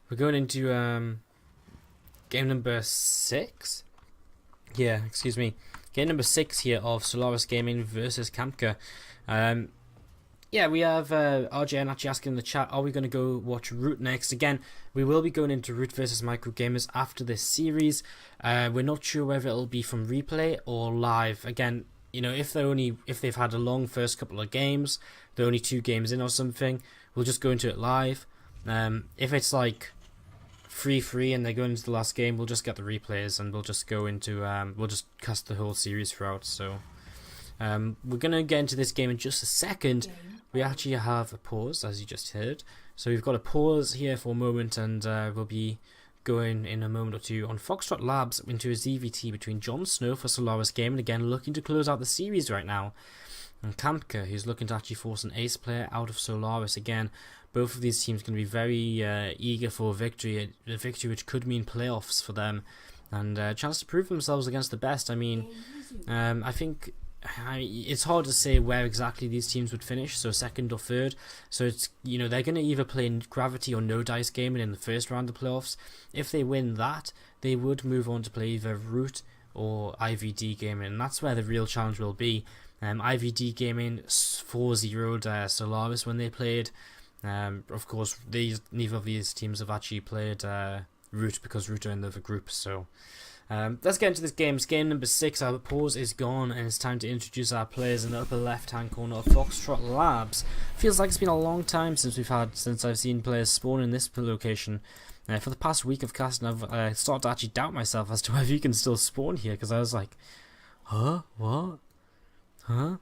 We're going into game number 6. Yeah, excuse me. Game number 6 here of Solaris Gaming versus Kamka. Yeah, we have RJN actually asking in the chat, are we going to go watch Root next? Again, we will be going into Root versus Micro Gamers after this series. We're not sure whether it'll be from replay or live. Again, you know, if they've had a long first couple of games, they're only 2 games in or something, we'll just go into it live. If it's like 3-3 and they're going into the last game, we'll just get the replays and we'll just go into we'll just cast the whole series throughout. So we're gonna get into this game in just a second. We actually have a pause, as you just heard. So we've got a pause here for a moment, and we'll be going in a moment or two on Foxtrot Labs into a ZVT between Jon Snow for Solaris Gaming, again looking to close out the series right now, and Kamka, who's looking to actually force an ace player out of Solaris. Again, both of these teams going to be very eager for a victory which could mean playoffs for them, and a chance to prove themselves against the best. I mean, I think it's hard to say where exactly these teams would finish, so second or third. So it's, you know, they're going to either play in Gravity or No Dice Gaming in the first round of the playoffs. If they win that, they would move on to play either Root or IVD Gaming, and that's where the real challenge will be. IVD Gaming 4-0'd Solaris when they played. Of course, neither of these teams have actually played Root because Root are in the other group. So let's get into this game. It's game number 6. Our pause is gone, and it's time to introduce our players in the upper left-hand corner of Foxtrot Labs. Feels like it's been a long time since I've seen players spawn in this location. For the past week of casting, I've started to actually doubt myself as to whether you can still spawn here, because I was like, huh? What? Huh?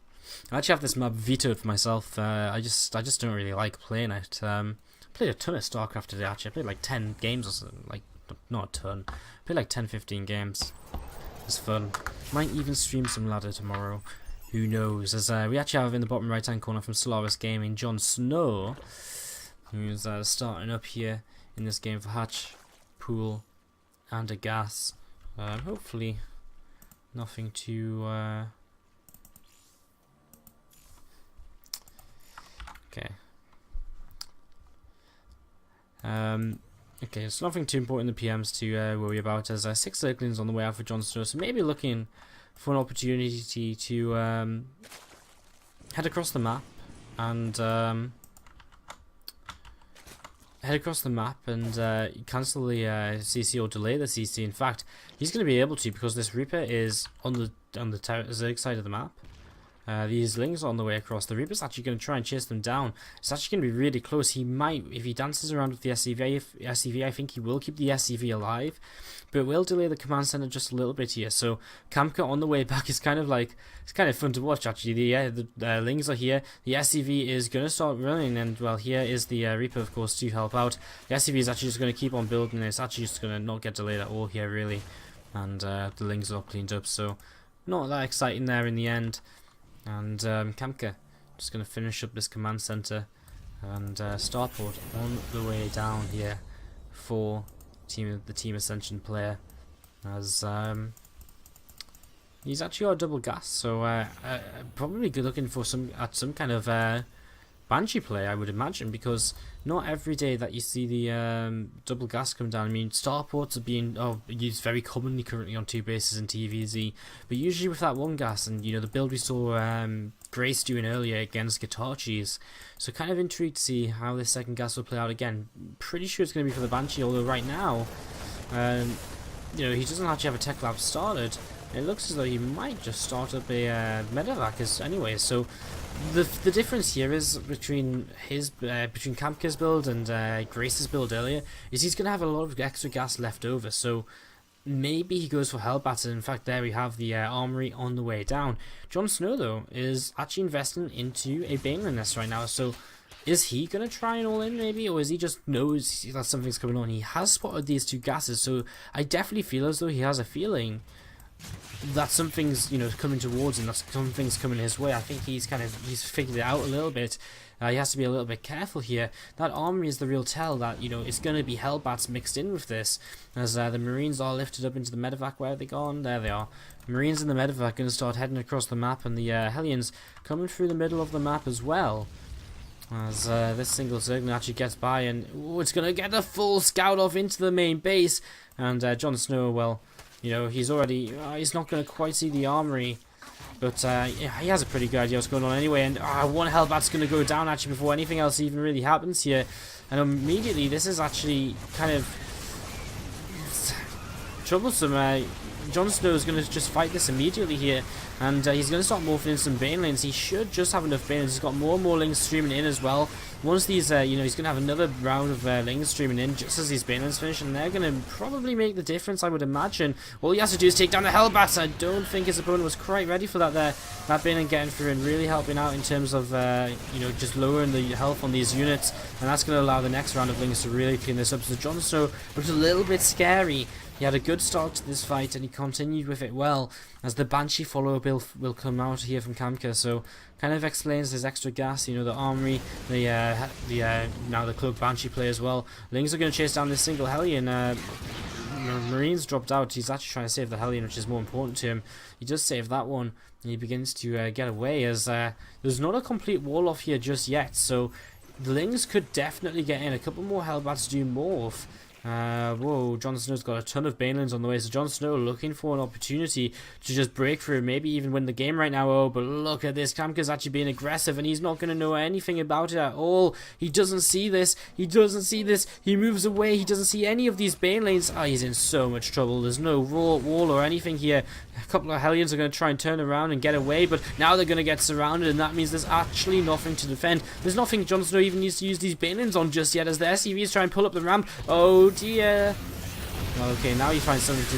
I actually have this map vetoed for myself. I just don't really like playing it. Played a ton of StarCraft today, actually. I played like 10 games or something. Like, not a ton. I played like 10-15 games. It was fun. Might even stream some ladder tomorrow. who knows? As we actually have in the bottom right hand corner from Solaris Gaming, Jon Snow, who's starting up here in this game for hatch, pool, and a gas. Hopefully nothing too okay. Okay, it's nothing too important in the PMs to worry about, as 6 circlings on the way out for Jon Snow, so maybe looking for an opportunity to head across the map and cancel the CC or delay the CC. In fact, he's going to be able to, because this Reaper is on the Zerg side of the map. These Lings are on the way across. The Reaper's actually going to try and chase them down. It's actually going to be really close. He might, if he dances around with the SCV, I think he will keep the SCV alive, but will delay the command center just a little bit here. So Kamka on the way back is kind of like, it's kind of fun to watch actually. The Lings are here. The SCV is going to start running, and well, here is the Reaper, of course, to help out. The SCV is actually just going to keep on building, and it's actually just going to not get delayed at all here, really. And the Lings are all cleaned up, so not that exciting there in the end. And Kamka just going to finish up this command center, and starport on the way down here for the Team Ascension player, as he's actually got a double gas, so probably good looking for some kind of Banshee play, I would imagine, because not every day that you see the double gas come down. I mean, starports are being used very commonly currently on 2 bases in TVZ, but usually with that 1 gas, and you know, the build we saw Grace doing earlier against Guitar Cheese. So kind of intrigued to see how this second gas will play out again. Pretty sure it's going to be for the Banshee, although right now, you know, he doesn't actually have a tech lab started. It looks as though he might just start up a medevac anyway. So the difference here is between Kamka's build and Grace's build earlier is he's going to have a lot of extra gas left over. So maybe he goes for Hellbats, and in fact there we have the Armory on the way down. Jon Snow though is actually investing into a Baneling nest right now, so is he going to try and all in maybe, or is he just knows that something's coming on? He has spotted these 2 gases, so I definitely feel as though he has a feeling that something's, you know, coming towards him, that something's coming his way. I think he's figured it out a little bit. He has to be a little bit careful here. That Armory is the real tell that, you know, it's going to be Hellbats mixed in with this, as the Marines are lifted up into the medevac. Where are they gone? There they are. Marines in the medevac are going to start heading across the map, and the Hellions coming through the middle of the map as well. As this single Zerg actually gets by, and it's going to get a full scout off into the main base, and Jon Snow, well, you know, he's already, he's not going to quite see the Armory, but yeah, he has a pretty good idea what's going on anyway, and 1 Hellbat's going to go down actually before anything else even really happens here, and immediately this is actually kind of troublesome. Jon Snow is going to just fight this immediately here, and he's going to start morphing in some Banelings. He should just have enough Banelings. He's got more and more Lings streaming in as well. Once these, you know, he's going to have another round of Lings streaming in just as these Banelings finish, and they're going to probably make the difference, I would imagine. All he has to do is take down the Hellbats. I don't think his opponent was quite ready for that there. That Baneling getting through and really helping out in terms of, you know, just lowering the health on these units, and that's going to allow the next round of Lings to really clean this up. So Jon Snow was a little bit scary. He had a good start to this fight, and he continued with it well, as the Banshee follow-up will come out here from Kamka, so kind of explains his extra gas. You know, the Armory, now the Cloak Banshee play as well. Lings are going to chase down this single Hellion. Marines dropped out. He's actually trying to save the Hellion, which is more important to him. He does save that one, and he begins to get away, as there's not a complete wall off here just yet, so the Lings could definitely get in. A couple more Hellbats do morph. Whoa, Jon Snow's got a ton of Banelings on the way, so Jon Snow looking for an opportunity to just break through, maybe even win the game right now. Oh, but look at this, Kamka's actually being aggressive, and he's not going to know anything about it at all. He doesn't see this, he moves away, he doesn't see any of these Banelings. Oh, he's in so much trouble. There's no wall or anything here. A couple of Hellions are going to try and turn around and get away, but now they're going to get surrounded, and that means there's actually nothing to defend. There's nothing Jon Snow even needs to use these Banelings on just yet, as the SCVs try and pull up the ramp. Oh dear. Okay, now he finds something to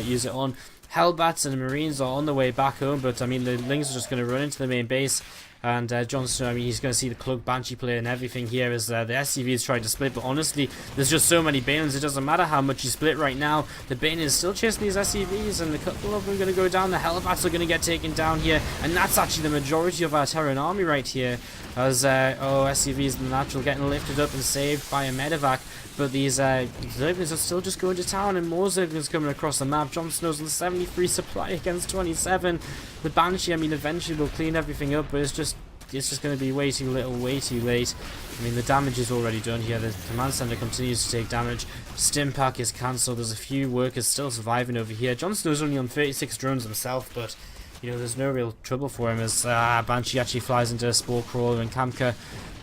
use it on. Hellbats and the Marines are on the way back home, but I mean the Lings are just going to run into the main base. And Jon Snow, I mean, he's going to see the Cloak Banshee play and everything here as the SCV is trying to split. But honestly, there's just so many Banelings, it doesn't matter how much you split right now. The Bane is still chasing these SCVs, and a couple of them are going to go down. The Hellbats are going to get taken down here, and that's actually the majority of our Terran army right here. As SCVs in the natural getting lifted up and saved by a medevac. But these Zerglings are still just going to town, and more Zerglings coming across the map. Jon Snow's on 73 supply against 27. The Banshee, I mean, eventually will clean everything up, but it's just going to be way too little, way too late. I mean, the damage is already done here. The command center continues to take damage. Stimpak is cancelled. There's a few workers still surviving over here. Jon Snow's only on 36 drones himself, but you know, there's no real trouble for him as Banshee actually flies into a Spore Crawler, and Kamka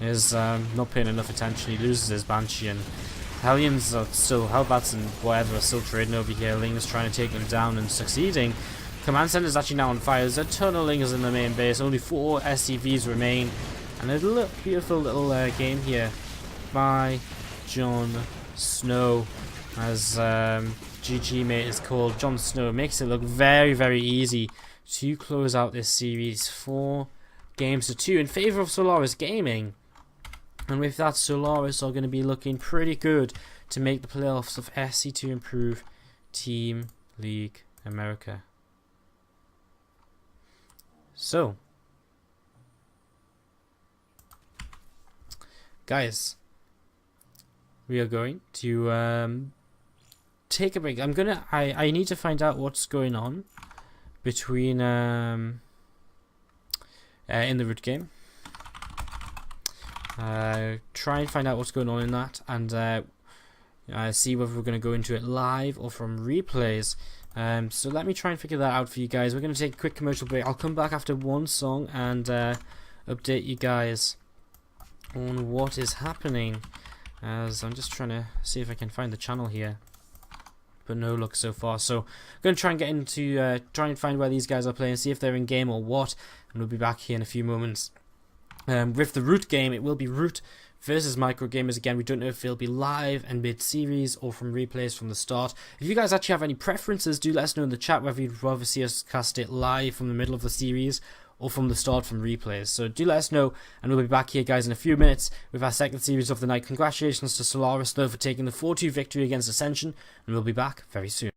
is not paying enough attention. He loses his Banshee, and Hellions are still, Hellbats and whatever are still trading over here. Ling is trying to take them down and succeeding. Command Center is actually now on fire. There's a ton of Lingers in the main base. Only 4 SCVs remain. And a beautiful little game here by Jon Snow. As GG mate is called. Jon Snow makes it look very, very easy to close out this series. 4 games to 2 in favor of Solaris Gaming. And with that, Solaris are going to be looking pretty good to make the playoffs of SC2 Improve Team League America. So, guys, we are going to take a break. I need to find out what's going on between in the root game. Try and find out what's going on in that, and see whether we're going to go into it live or from replays. So let me try and figure that out for you guys. We're going to take a quick commercial break. I'll come back after one song and update you guys on what is happening, as I'm just trying to see if I can find the channel here, but no luck so far. So I'm going to try and get into try and find where these guys are playing, see if they're in game or what, and we'll be back here in a few moments. With the Root game, it will be Root versus Micro Gamers again. We don't know if it'll be live and mid-series or from replays from the start. If you guys actually have any preferences, do let us know in the chat whether you'd rather see us cast it live from the middle of the series or from the start from replays. So do let us know, and we'll be back here, guys, in a few minutes with our second series of the night. Congratulations to Solaris, though, for taking the 4-2 victory against Ascension, and we'll be back very soon.